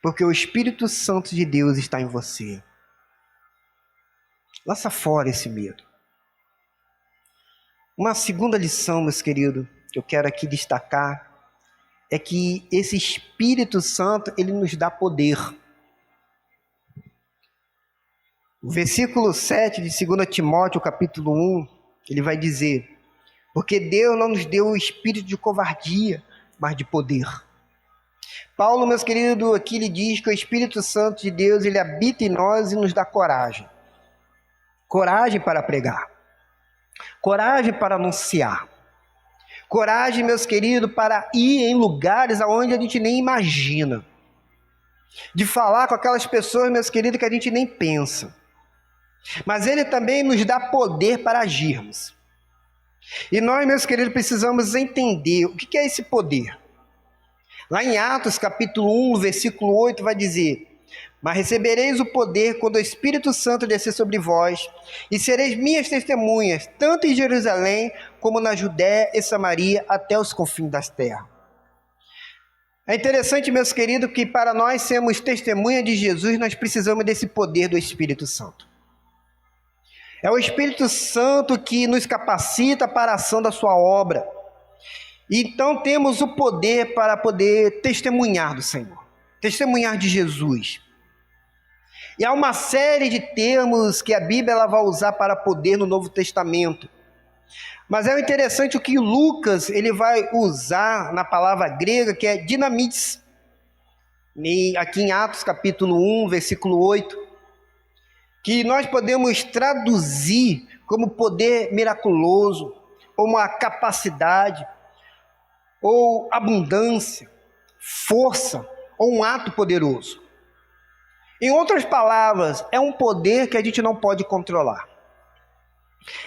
Porque o Espírito Santo de Deus está em você. Lança fora esse medo. Uma segunda lição, meus queridos, que eu quero aqui destacar, é que esse Espírito Santo, ele nos dá poder. O versículo 7 de 2 Timóteo, capítulo 1, ele vai dizer, porque Deus não nos deu o espírito de covardia, mas de poder, Paulo, meus queridos, aqui ele diz que o Espírito Santo de Deus, ele habita em nós e nos dá coragem. Coragem para pregar. Coragem para anunciar. Coragem, meus queridos, para ir em lugares aonde a gente nem imagina. De falar com aquelas pessoas, meus queridos, que a gente nem pensa. Mas ele também nos dá poder para agirmos. E nós, meus queridos, precisamos entender o que é esse poder. Lá em Atos, capítulo 1, versículo 8, vai dizer: mas recebereis o poder quando o Espírito Santo descer sobre vós, e sereis minhas testemunhas, tanto em Jerusalém, como na Judéia e Samaria, até os confins das terras. É interessante, meus queridos, que para nós sermos testemunha de Jesus, nós precisamos desse poder do Espírito Santo. É o Espírito Santo que nos capacita para a ação da sua obra. Então temos o poder para poder testemunhar do Senhor, testemunhar de Jesus. E há uma série de termos que a Bíblia ela vai usar para poder no Novo Testamento. Mas é interessante o que Lucas ele vai usar na palavra grega, que é dinamites. E aqui em Atos capítulo 1, versículo 8, que nós podemos traduzir como poder miraculoso, ou uma capacidade, ou abundância, força, ou um ato poderoso. Em outras palavras, é um poder que a gente não pode controlar.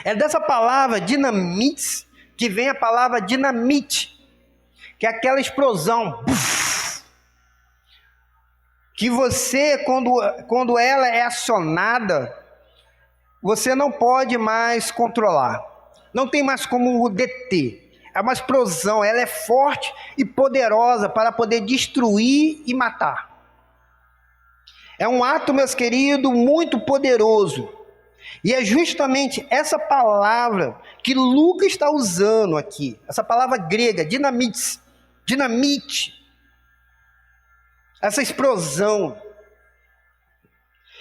É dessa palavra dinamites que vem a palavra dinamite, que é aquela explosão, que você, quando ela é acionada, você não pode mais controlar, não tem mais como deter. É uma explosão, ela é forte e poderosa para poder destruir e matar. É um ato, meus queridos, muito poderoso. E é justamente essa palavra que Lucas está usando aqui, essa palavra grega, dinamite, essa explosão.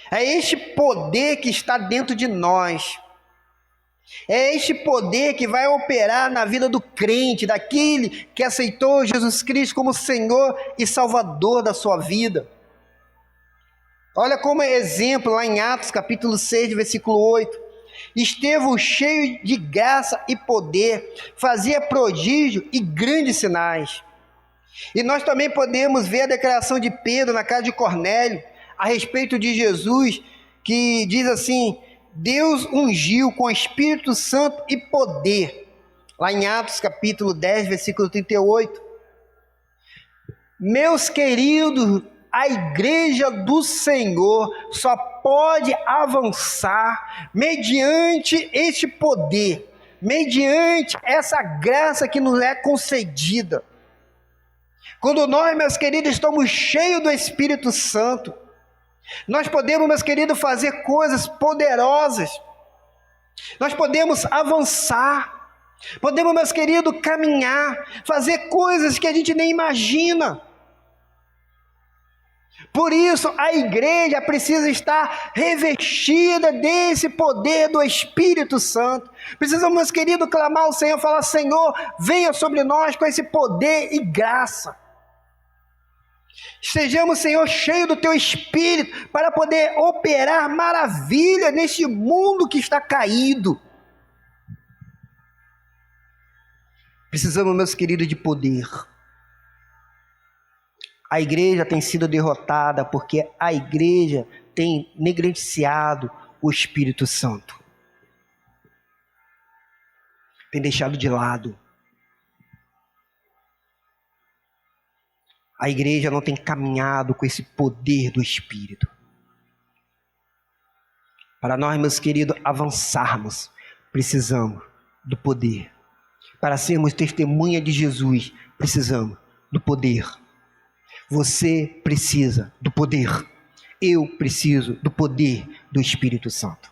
É este poder que está dentro de nós. É este poder que vai operar na vida do crente, daquele que aceitou Jesus Cristo como Senhor e Salvador da sua vida. Olha como é exemplo lá em Atos capítulo 6, versículo 8. Estevão, cheio de graça e poder, fazia prodígio e grandes sinais. E nós também podemos ver a declaração de Pedro na casa de Cornélio, a respeito de Jesus, que diz assim: Deus ungiu com Espírito Santo e poder. Lá em Atos capítulo 10, versículo 38. Meus queridos, a igreja do Senhor só pode avançar mediante este poder, mediante essa graça que nos é concedida. Quando nós, meus queridos, estamos cheios do Espírito Santo, nós podemos, meus queridos, fazer coisas poderosas. Nós podemos avançar. Podemos, meus queridos, caminhar, fazer coisas que a gente nem imagina. Por isso, a igreja precisa estar revestida desse poder do Espírito Santo. Precisamos, meus queridos, clamar ao Senhor, falar: Senhor, venha sobre nós com esse poder e graça. Estejamos, Senhor, cheios do Teu Espírito para poder operar maravilha neste mundo que está caído. Precisamos, meus queridos, de poder. A igreja tem sido derrotada porque a igreja tem negligenciado o Espírito Santo. Tem deixado de lado. A igreja não tem caminhado com esse poder do Espírito. Para nós, meus queridos, avançarmos, precisamos do poder. Para sermos testemunha de Jesus, precisamos do poder. Você precisa do poder. Eu preciso do poder do Espírito Santo.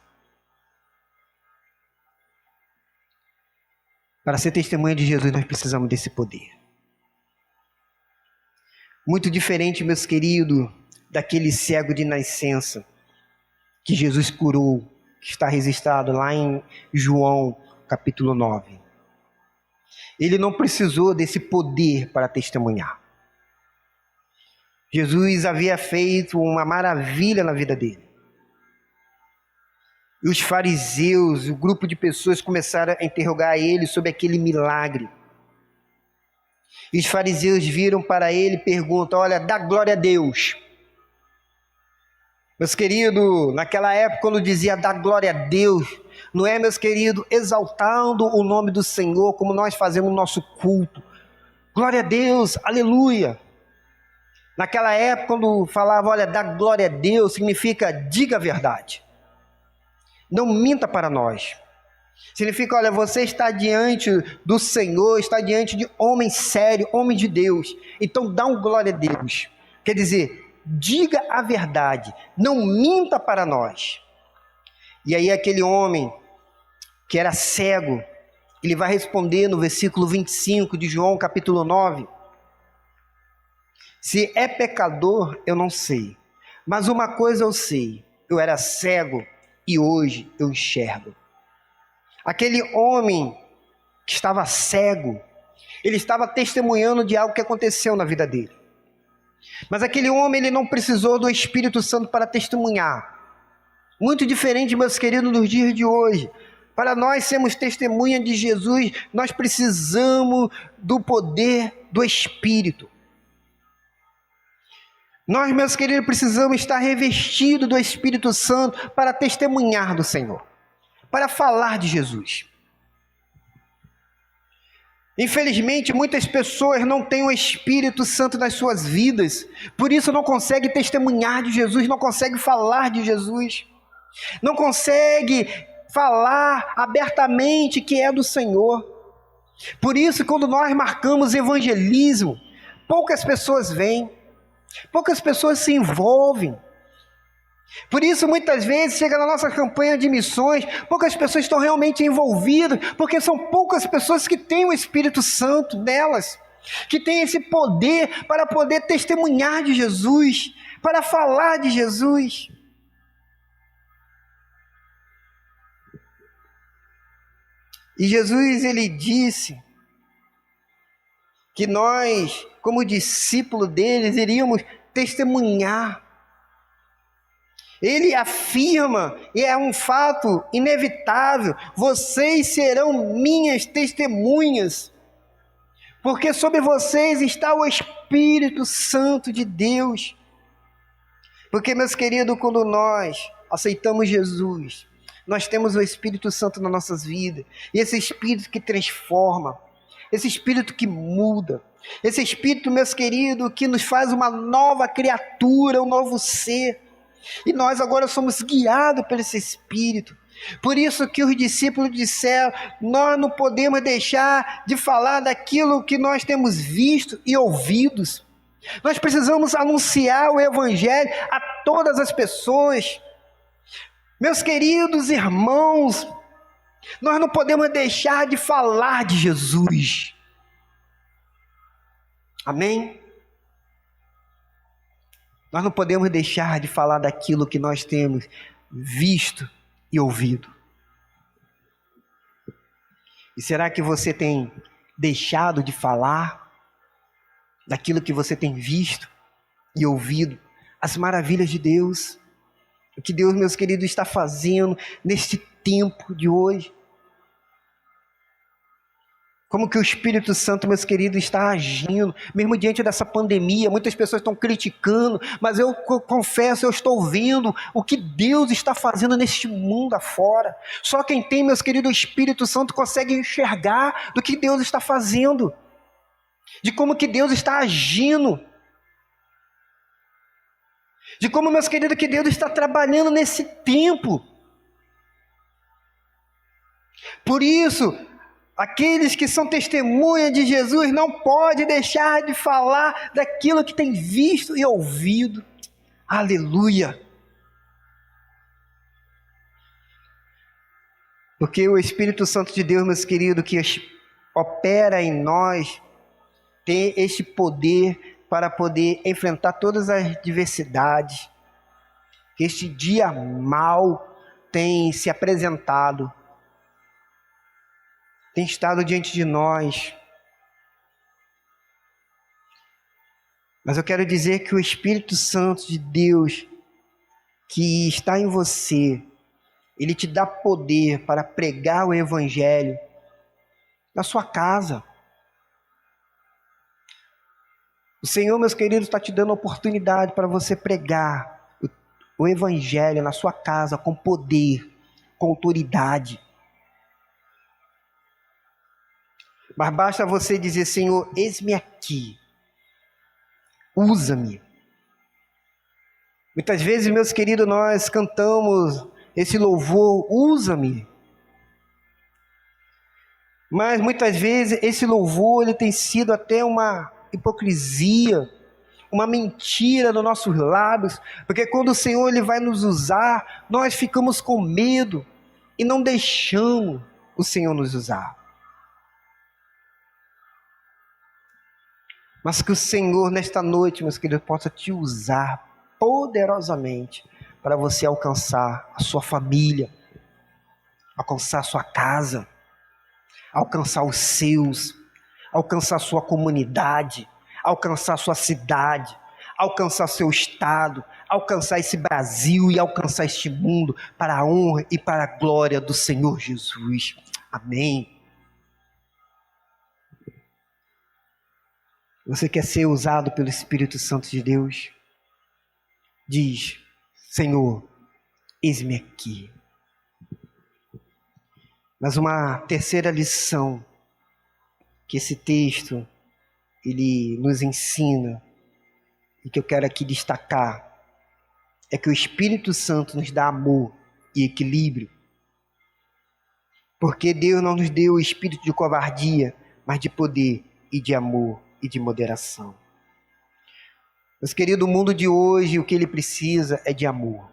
Para ser testemunha de Jesus, nós precisamos desse poder. Muito diferente, meus queridos, daquele cego de nascença que Jesus curou, que está registrado lá em João, capítulo 9. Ele não precisou desse poder para testemunhar. Jesus havia feito uma maravilha na vida dele. E os fariseus, o grupo de pessoas começaram a interrogar ele sobre aquele milagre. E os fariseus viram para ele e perguntam: olha, dá glória a Deus. Meus queridos, naquela época quando dizia dá glória a Deus, não é, meus queridos, exaltando o nome do Senhor como nós fazemos o nosso culto. Glória a Deus, aleluia. Naquela época quando falava, olha, dá glória a Deus, significa diga a verdade. Não minta para nós. Significa, olha, você está diante do Senhor, está diante de homem sério, homem de Deus. Então dá um glória a Deus. Quer dizer, diga a verdade, não minta para nós. E aí aquele homem que era cego, ele vai responder no versículo 25 de João capítulo 9. Se é pecador, eu não sei. Mas uma coisa eu sei, eu era cego e hoje eu enxergo. Aquele homem que estava cego, ele estava testemunhando de algo que aconteceu na vida dele. Mas aquele homem, ele não precisou do Espírito Santo para testemunhar. Muito diferente, meus queridos, nos dias de hoje. Para nós sermos testemunha de Jesus, nós precisamos do poder do Espírito. Nós, meus queridos, precisamos estar revestidos do Espírito Santo para testemunhar do Senhor, para falar de Jesus. Infelizmente, muitas pessoas não têm o Espírito Santo nas suas vidas, por isso não conseguem testemunhar de Jesus, não conseguem falar de Jesus, não conseguem falar abertamente que é do Senhor. Por isso, quando nós marcamos evangelismo, poucas pessoas vêm, poucas pessoas se envolvem. Por isso, muitas vezes, chega na nossa campanha de missões, poucas pessoas estão realmente envolvidas, porque são poucas pessoas que têm o Espírito Santo nelas, que têm esse poder para poder testemunhar de Jesus, para falar de Jesus. E Jesus, ele disse que nós, como discípulo deles, iríamos testemunhar. Ele afirma, e é um fato inevitável, vocês serão minhas testemunhas, porque sobre vocês está o Espírito Santo de Deus. Porque, meus queridos, quando nós aceitamos Jesus, nós temos o Espírito Santo nas nossas vidas, e esse Espírito que transforma, esse Espírito que muda, esse Espírito, meus queridos, que nos faz uma nova criatura, um novo ser, e nós agora somos guiados por esse Espírito. Por isso que os discípulos disseram, nós não podemos deixar de falar daquilo que nós temos visto e ouvidos. Nós precisamos anunciar o Evangelho a todas as pessoas. Meus queridos irmãos, nós não podemos deixar de falar de Jesus. Amém? Nós não podemos deixar de falar daquilo que nós temos visto e ouvido. E será que você tem deixado de falar daquilo que você tem visto e ouvido? As maravilhas de Deus, o que Deus, meus queridos, está fazendo neste tempo de hoje. Como que o Espírito Santo, meus queridos, está agindo, mesmo diante dessa pandemia. Muitas pessoas estão criticando, mas eu confesso, eu estou vendo o que Deus está fazendo neste mundo afora. Só quem tem, meus queridos, o Espírito Santo consegue enxergar do que Deus está fazendo, de como que Deus está agindo, de como, meus queridos, que Deus está trabalhando nesse tempo. Por isso, aqueles que são testemunhas de Jesus não podem deixar de falar daquilo que tem visto e ouvido. Aleluia! Porque o Espírito Santo de Deus, meus queridos, que opera em nós, tem este poder para poder enfrentar todas as diversidades. Este dia mau tem se apresentado, tem estado diante de nós. Mas eu quero dizer que o Espírito Santo de Deus que está em você, ele te dá poder para pregar o Evangelho na sua casa. O Senhor, meus queridos, está te dando a oportunidade para você pregar o Evangelho na sua casa com poder, com autoridade. Mas basta você dizer: Senhor, eis-me aqui, usa-me. Muitas vezes, meus queridos, nós cantamos esse louvor, usa-me. Mas muitas vezes esse louvor ele tem sido até uma hipocrisia, uma mentira nos nossos lábios, porque quando o Senhor ele vai nos usar, nós ficamos com medo e não deixamos o Senhor nos usar. Mas que o Senhor nesta noite, meus queridos, possa te usar poderosamente para você alcançar a sua família, alcançar a sua casa, alcançar os seus, alcançar a sua comunidade, alcançar a sua cidade, alcançar seu estado, alcançar esse Brasil e alcançar este mundo para a honra e para a glória do Senhor Jesus. Amém. Você quer ser usado pelo Espírito Santo de Deus? Diz: Senhor, eis-me aqui. Mas uma terceira lição que esse texto ele nos ensina e que eu quero aqui destacar é que o Espírito Santo nos dá amor e equilíbrio. Porque Deus não nos deu o espírito de covardia, mas de poder e de amor e de moderação. Meus queridos, o mundo de hoje, o que ele precisa é de amor.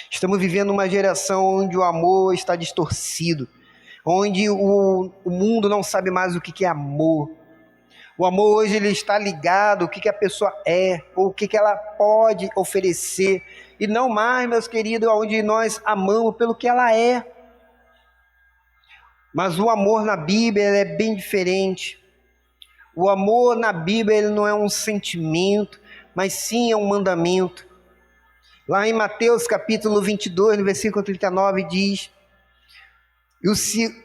Estamos vivendo uma geração onde o amor está distorcido, onde o mundo não sabe mais o que é amor. O amor hoje ele está ligado ao que a pessoa é, ou o que ela pode oferecer, e não mais, meus queridos, onde nós amamos pelo que ela é. Mas o amor na Bíblia ele é bem diferente. O amor na Bíblia ele não é um sentimento, mas sim é um mandamento. Lá em Mateus capítulo 22, no versículo 39, diz: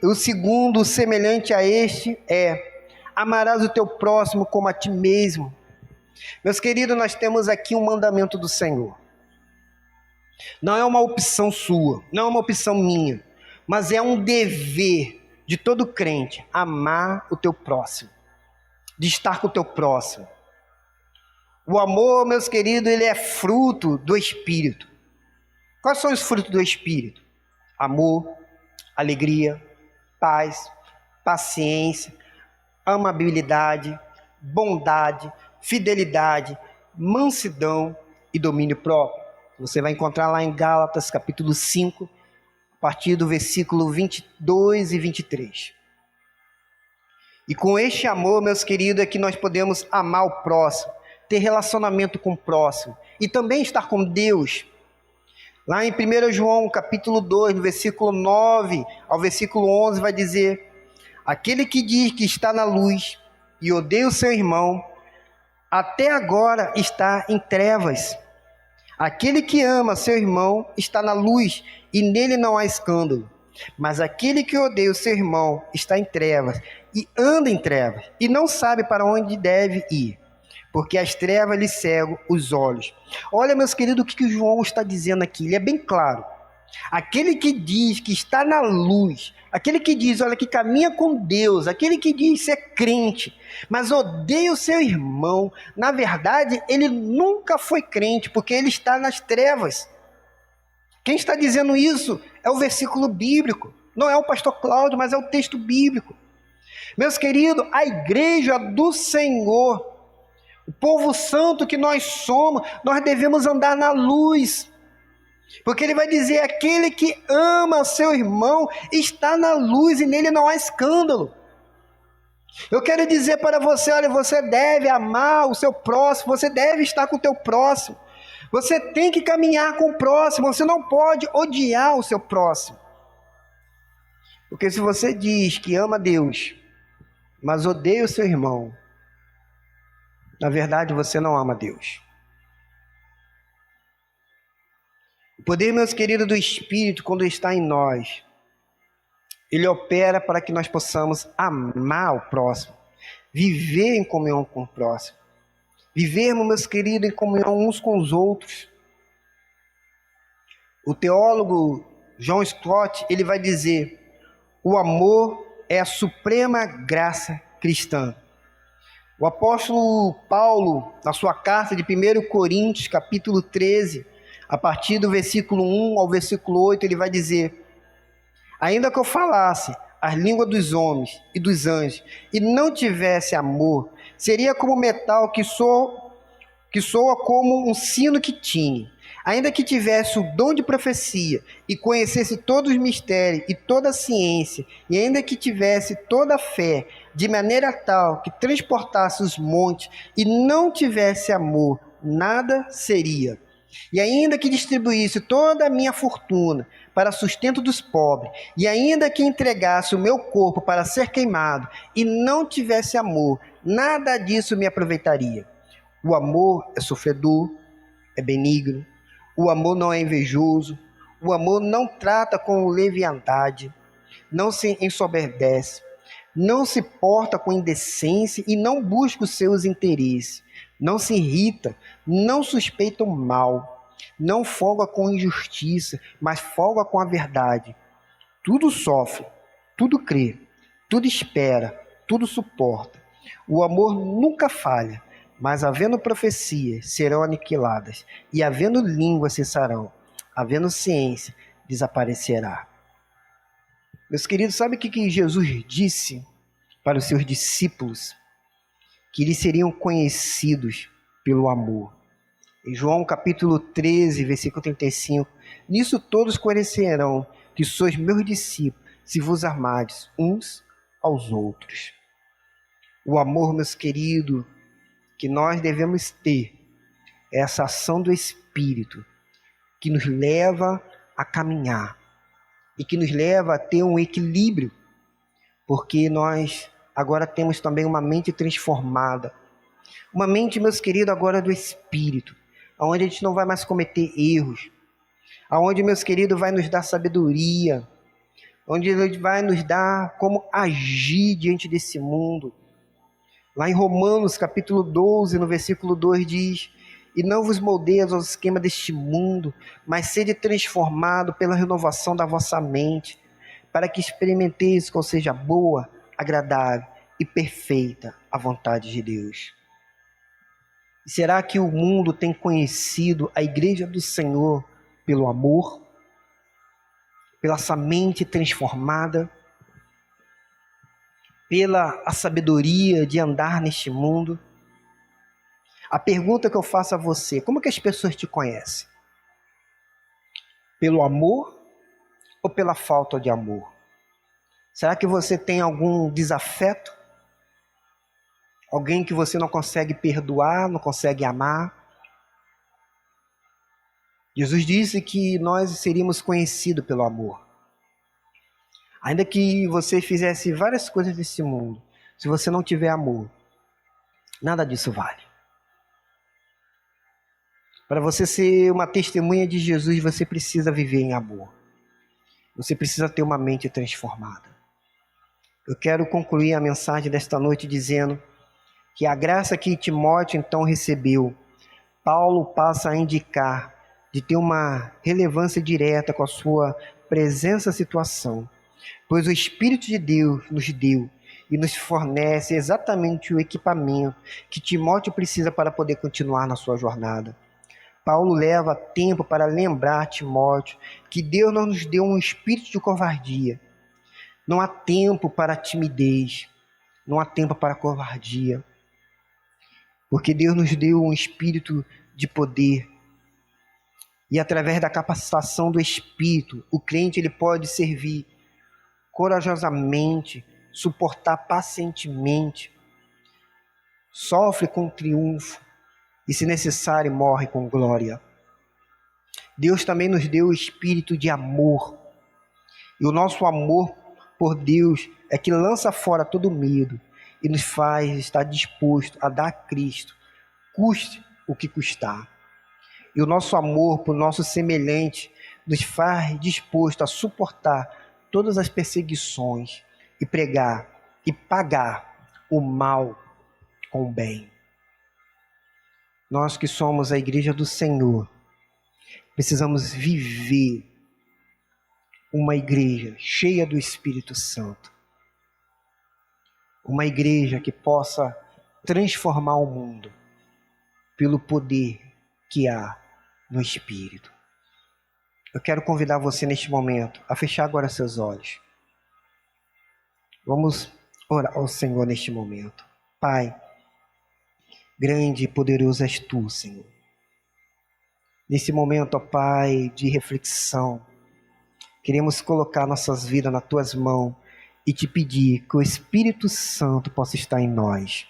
o segundo, semelhante a este, é: amarás o teu próximo como a ti mesmo. Meus queridos, nós temos aqui um mandamento do Senhor. Não é uma opção sua, não é uma opção minha, mas é um dever de todo crente, amar o teu próximo, de estar com o teu próximo. O amor, meus queridos, ele é fruto do Espírito. Quais são os frutos do Espírito? Amor, alegria, paz, paciência, amabilidade, bondade, fidelidade, mansidão e domínio próprio. Você vai encontrar lá em Gálatas capítulo 5, a partir do versículo 22 e 23. E com este amor, meus queridos, é que nós podemos amar o próximo, ter relacionamento com o próximo e também estar com Deus. Lá em 1 João capítulo 2, no versículo 9 ao versículo 11, vai dizer: aquele que diz que está na luz e odeia o seu irmão, até agora está em trevas. Aquele que ama seu irmão está na luz e nele não há escândalo. Mas aquele que odeia o seu irmão está em trevas e anda em trevas e não sabe para onde deve ir, porque as trevas lhe cegam os olhos. Olha, meus queridos, o que João está dizendo aqui, ele é bem claro. Aquele que diz que está na luz, aquele que diz, olha, que caminha com Deus, aquele que diz ser crente, mas odeia o seu irmão, na verdade, ele nunca foi crente, porque ele está nas trevas. Quem está dizendo isso é o versículo bíblico, não é o pastor Cláudio, mas é o texto bíblico. Meus queridos, a igreja do Senhor, o povo santo que nós somos, nós devemos andar na luz. Porque ele vai dizer: aquele que ama seu irmão está na luz e nele não há escândalo. Eu quero dizer para você, olha, você deve amar o seu próximo, você deve estar com o teu próximo. Você tem que caminhar com o próximo, você não pode odiar o seu próximo. Porque se você diz que ama Deus, mas odeia o seu irmão, na verdade você não ama Deus. O poder, meus queridos, do Espírito, quando está em nós, ele opera para que nós possamos amar o próximo, viver em comunhão com o próximo, vivermos, meus queridos, em comunhão uns com os outros. O teólogo John Stott, ele vai dizer: o amor é a suprema graça cristã. O apóstolo Paulo, na sua carta de 1 Coríntios, capítulo 13, a partir do versículo 1 ao versículo 8, ele vai dizer: ainda que eu falasse as línguas dos homens e dos anjos e não tivesse amor, seria como metal que soa como um sino que tine. Ainda que tivesse o dom de profecia e conhecesse todos os mistérios e toda a ciência, e ainda que tivesse toda a fé, de maneira tal que transportasse os montes e não tivesse amor, nada seria. E ainda que distribuísse toda a minha fortuna para sustento dos pobres, e ainda que entregasse o meu corpo para ser queimado, e não tivesse amor, nada disso me aproveitaria. O amor é sofredor, é benigno. O amor não é invejoso. O amor não trata com leviandade, não se ensoberbece, não se porta com indecência e não busca os seus interesses. Não se irrita, não suspeita o mal, não folga com injustiça, mas folga com a verdade. Tudo sofre, tudo crê, tudo espera, tudo suporta. O amor nunca falha, mas havendo profecias, serão aniquiladas, e havendo língua, cessarão, havendo ciência, desaparecerá. Meus queridos, sabe o que Jesus disse para os seus discípulos? Que eles seriam conhecidos pelo amor. Em João capítulo 13, versículo 35, nisso todos conhecerão que sois meus discípulos, se vos amardes uns aos outros. O amor, meus queridos, que nós devemos ter, é essa ação do Espírito, que nos leva a caminhar, e que nos leva a ter um equilíbrio, porque nós agora temos também uma mente transformada, uma mente, meus queridos, agora do Espírito, onde a gente não vai mais cometer erros, onde, meus queridos, vai nos dar sabedoria, onde Ele vai nos dar como agir diante desse mundo. Lá em Romanos capítulo 12, no versículo 2 diz: e não vos moldeis ao esquema deste mundo, mas sede transformado pela renovação da vossa mente, para que experimenteis qual seja boa, agradável e perfeita a vontade de Deus. E será que o mundo tem conhecido a igreja do Senhor pelo amor? Pela essa mente transformada? Pela a sabedoria de andar neste mundo? A pergunta que eu faço a você: como que as pessoas te conhecem? Pelo amor ou pela falta de amor? Será que você tem algum desafeto? Alguém que você não consegue perdoar, não consegue amar? Jesus disse que nós seríamos conhecidos pelo amor. Ainda que você fizesse várias coisas desse mundo, se você não tiver amor, nada disso vale. Para você ser uma testemunha de Jesus, você precisa viver em amor. Você precisa ter uma mente transformada. Eu quero concluir a mensagem desta noite dizendo que a graça que Timóteo então recebeu, Paulo passa a indicar de ter uma relevância direta com a sua presença e situação, pois o Espírito de Deus nos deu e nos fornece exatamente o equipamento que Timóteo precisa para poder continuar na sua jornada. Paulo leva tempo para lembrar Timóteo que Deus não nos deu um espírito de covardia. Não há tempo para timidez, não há tempo para covardia, porque Deus nos deu um espírito de poder. E através da capacitação do Espírito, o crente ele pode servir corajosamente, suportar pacientemente, sofre com triunfo e, se necessário, morre com glória. Deus também nos deu o espírito de amor. E o nosso amor por Deus é que lança fora todo medo e nos faz estar disposto a dar a Cristo custe o que custar. E o nosso amor por nosso semelhante nos faz disposto a suportar todas as perseguições e pregar e pagar o mal com o bem. Nós que somos a igreja do Senhor, precisamos viver uma igreja cheia do Espírito Santo. Uma igreja que possa transformar o mundo pelo poder que há no Espírito. Eu quero convidar você neste momento a fechar agora seus olhos. Vamos orar ao Senhor neste momento. Pai, grande e poderoso és tu, Senhor. Nesse momento, ó Pai, de reflexão, queremos colocar nossas vidas nas tuas mãos e te pedir que o Espírito Santo possa estar em nós.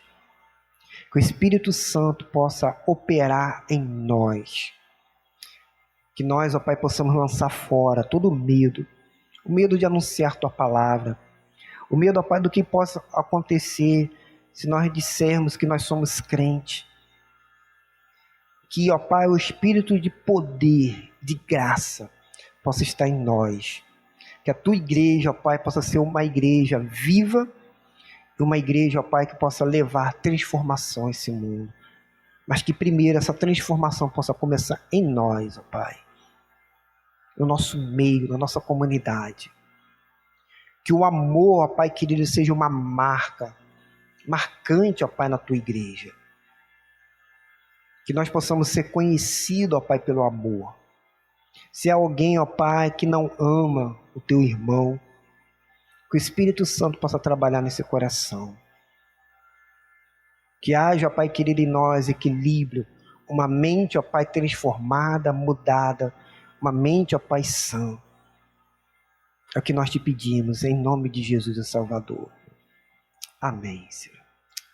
Que o Espírito Santo possa operar em nós. Que nós, ó Pai, possamos lançar fora todo o medo de anunciar tua palavra, o medo, ó Pai, do que possa acontecer se nós dissermos que nós somos crentes. Que, ó Pai, o Espírito de poder, de graça, possa estar em nós. Que a tua igreja, ó Pai, possa ser uma igreja viva, e uma igreja, ó Pai, que possa levar transformação a esse mundo. Mas que primeiro essa transformação possa começar em nós, ó Pai. No nosso meio, na nossa comunidade. Que o amor, ó Pai querido, seja uma marcante, ó Pai, na tua igreja. Que nós possamos ser conhecidos, ó Pai, pelo amor. Se há alguém, ó Pai, que não ama o teu irmão, que o Espírito Santo possa trabalhar nesse coração. Que haja, ó Pai querido, em nós equilíbrio, uma mente, ó Pai, transformada, mudada, uma mente, ó Pai, sã. É o que nós te pedimos, em nome de Jesus, o Salvador. Amém, Senhor.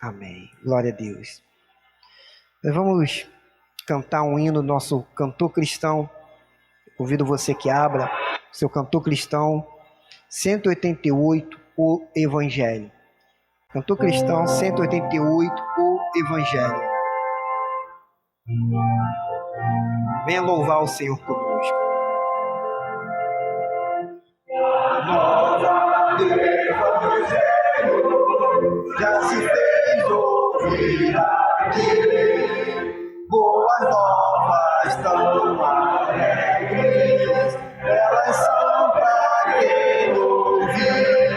Amém. Glória a Deus. Nós vamos cantar um hino do nosso cantor cristão. Convido você que abra seu cantor cristão 188, o Evangelho. Cantor cristão 188, o Evangelho. Venha louvar o Senhor conosco. A nova do Evangelho já se fez ouvir aqui. Boas novas tão alegres, elas são para quem ouvir.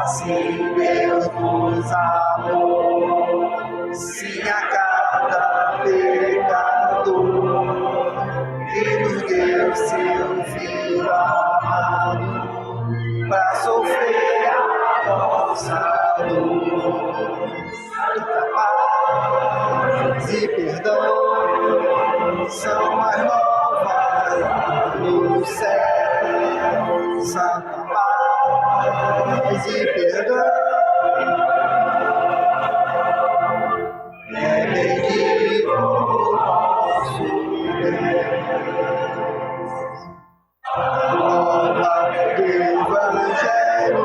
Assim Deus nos amou, sim, a cada pecador, que nos deu seu Filho amado, para sofrer a nossa dor. Santa paz e perdão são as novas do céu. Santa paz e perdão é bendito o nosso Deus. A nova do Evangelho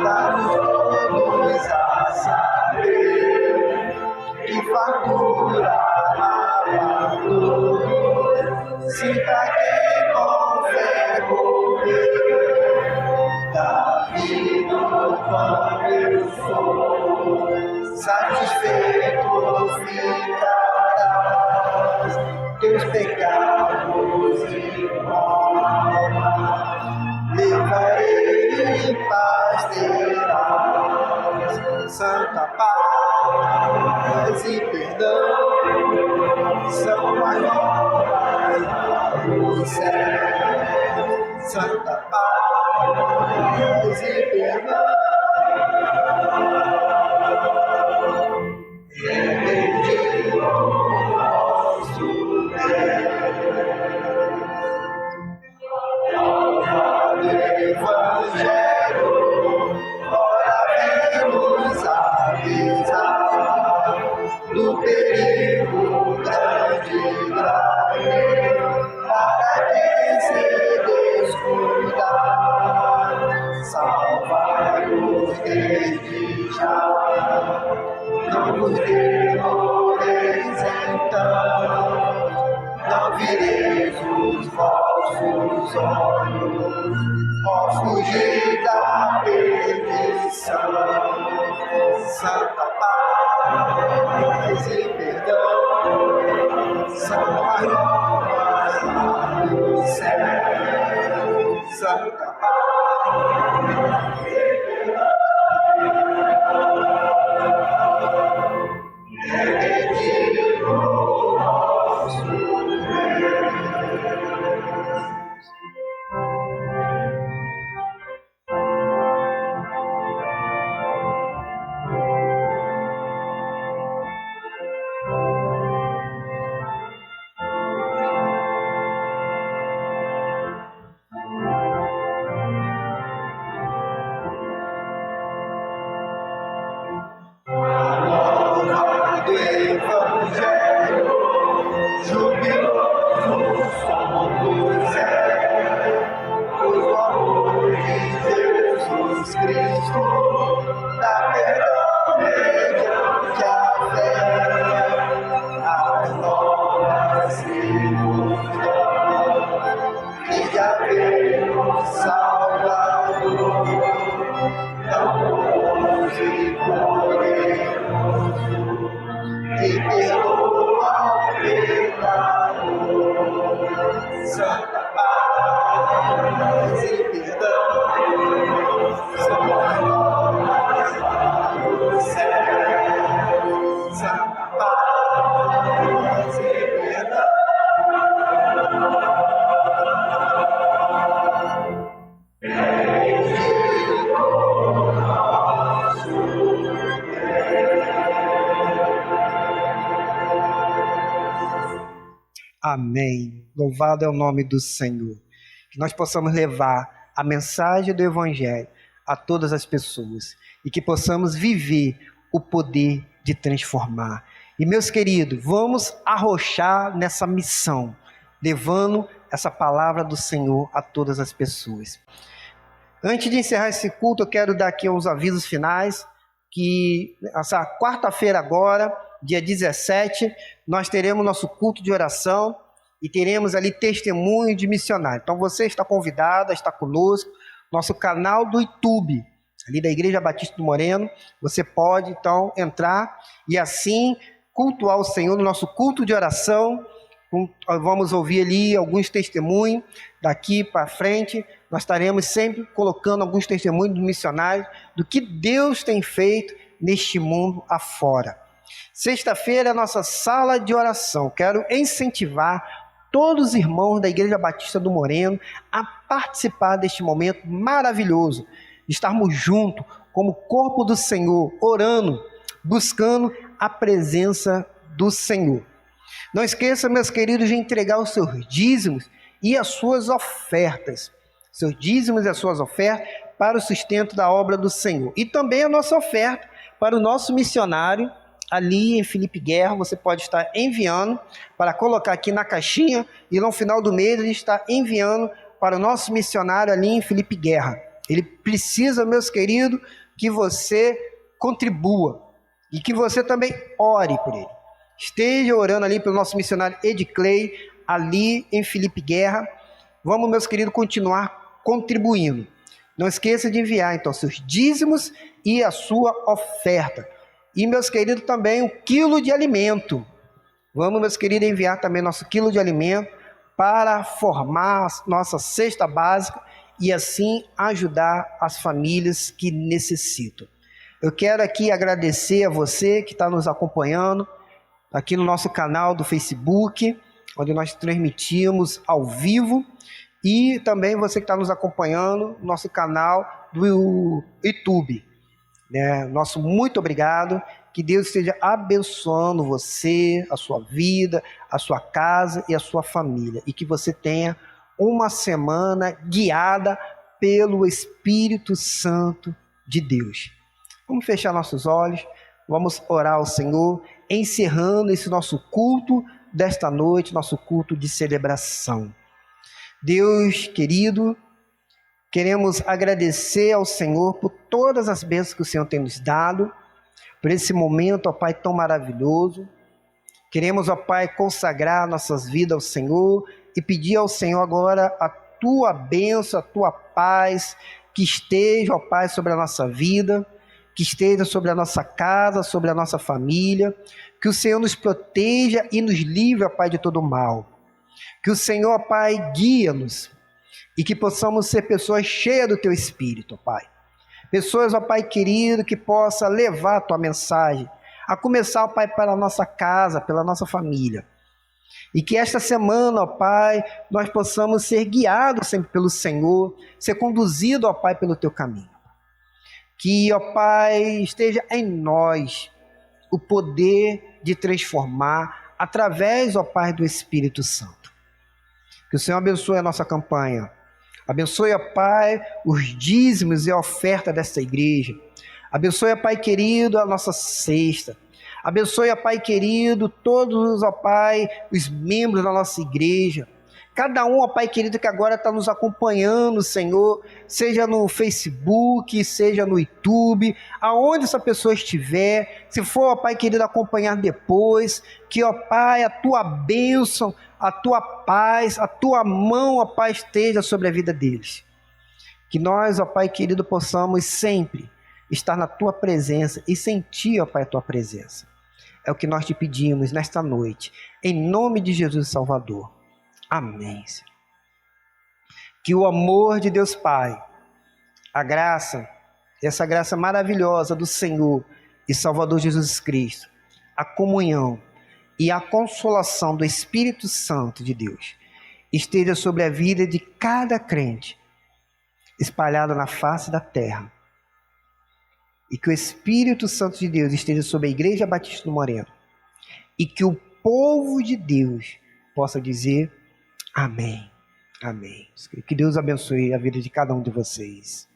dá-nos todos a saber que fartura para todos, se para quem com fé comer, da vida o pão eu sou, satisfeito ficarás, teus pecados e alma levarei em paz terás. Santa paz e perdão são as novas do céu. Santa paz e perdão é bendito o nosso Deus. Nova do Evangelho, ora vem nos avisar do perigo grande e grave, para quem se descuidar, salvar-nos desde já, não nos demorará. os vossos olhos, ó fugir da perdição. Santa paz e perdão são as novas lá do céu. Santa paz e perdão. Amém. Louvado é o nome do Senhor. Que nós possamos levar a mensagem do Evangelho a todas as pessoas e que possamos viver o poder de transformar. E, meus queridos, vamos arrochar nessa missão, levando essa palavra do Senhor a todas as pessoas. Antes de encerrar esse culto, eu quero dar aqui uns avisos finais, que essa quarta-feira agora, dia 17, nós teremos nosso culto de oração e teremos ali testemunho de missionário. Então você está convidado a estar conosco, nosso canal do YouTube, ali da Igreja Batista do Moreno, você pode então entrar e assim cultuar o Senhor no nosso culto de oração. Vamos ouvir ali alguns testemunhos daqui para frente. Nós estaremos sempre colocando alguns testemunhos dos missionários do que Deus tem feito neste mundo afora. Sexta-feira é a nossa sala de oração. Quero incentivar todos os irmãos da Igreja Batista do Moreno a participar deste momento maravilhoso. Estarmos juntos como corpo do Senhor, orando, buscando a presença do Senhor. Não esqueça, meus queridos, de entregar os seus dízimos e as suas ofertas. Seus dízimos e as suas ofertas para o sustento da obra do Senhor. E também a nossa oferta para o nosso missionário ali em Felipe Guerra. Você pode estar enviando para colocar aqui na caixinha e no final do mês ele está enviando para o nosso missionário ali em Felipe Guerra. Ele precisa, meus queridos, que você contribua e que você também ore por ele. Esteja orando ali pelo nosso missionário Edclay, ali em Felipe Guerra. Vamos, meus queridos, continuar contribuindo. Não esqueça de enviar, então, seus dízimos e a sua oferta. E, meus queridos, também 1 quilo de alimento. Vamos, meus queridos, enviar também nosso quilo de alimento para formar a nossa cesta básica e, assim, ajudar as famílias que necessitam. Eu quero aqui agradecer a você que está nos acompanhando aqui no nosso canal do Facebook, onde nós transmitimos ao vivo, e também você que está nos acompanhando no nosso canal do YouTube. Nosso muito obrigado, que Deus esteja abençoando você, a sua vida, a sua casa e a sua família, e que você tenha uma semana guiada pelo Espírito Santo de Deus. Vamos fechar nossos olhos, vamos orar ao Senhor, encerrando esse nosso culto desta noite, nosso culto de celebração. Deus querido, queremos agradecer ao Senhor por todas as bênçãos que o Senhor tem nos dado, por esse momento, ó Pai, tão maravilhoso. Queremos, ó Pai, consagrar nossas vidas ao Senhor e pedir ao Senhor agora a tua bênção, a tua paz, que esteja, ó Pai, sobre a nossa vida, que esteja sobre a nossa casa, sobre a nossa família, que o Senhor nos proteja e nos livre, ó Pai, de todo mal. Que o Senhor, ó Pai, guia-nos e que possamos ser pessoas cheias do Teu Espírito, ó Pai. Pessoas, ó Pai querido, que possa levar a Tua mensagem, a começar, ó Pai, pela nossa casa, pela nossa família. E que esta semana, ó Pai, nós possamos ser guiados sempre pelo Senhor, ser conduzidos, ó Pai, pelo Teu caminho. Que, ó Pai, esteja em nós o poder de transformar através, ó Pai, do Espírito Santo. Que o Senhor abençoe a nossa campanha. Abençoe, ó Pai, os dízimos e a oferta desta igreja. Abençoe, ó Pai querido, a nossa cesta. Abençoe, ó Pai querido, todos, ó Pai, os membros da nossa igreja. Cada um, ó Pai querido, que agora está nos acompanhando, Senhor, seja no Facebook, seja no YouTube, aonde essa pessoa estiver, se for, ó Pai querido, acompanhar depois, que, ó Pai, a Tua bênção, a Tua paz, a Tua mão, ó Pai, esteja sobre a vida deles. Que nós, ó Pai querido, possamos sempre estar na Tua presença e sentir, ó Pai, a Tua presença. É o que nós te pedimos nesta noite, em nome de Jesus Salvador. Amém, Senhor. Que o amor de Deus Pai, a graça, essa graça maravilhosa do Senhor e Salvador Jesus Cristo, a comunhão e a consolação do Espírito Santo de Deus esteja sobre a vida de cada crente espalhado na face da terra. E que o Espírito Santo de Deus esteja sobre a Igreja Batista do Moreno. E que o povo de Deus possa dizer amém. Amém. Que Deus abençoe a vida de cada um de vocês.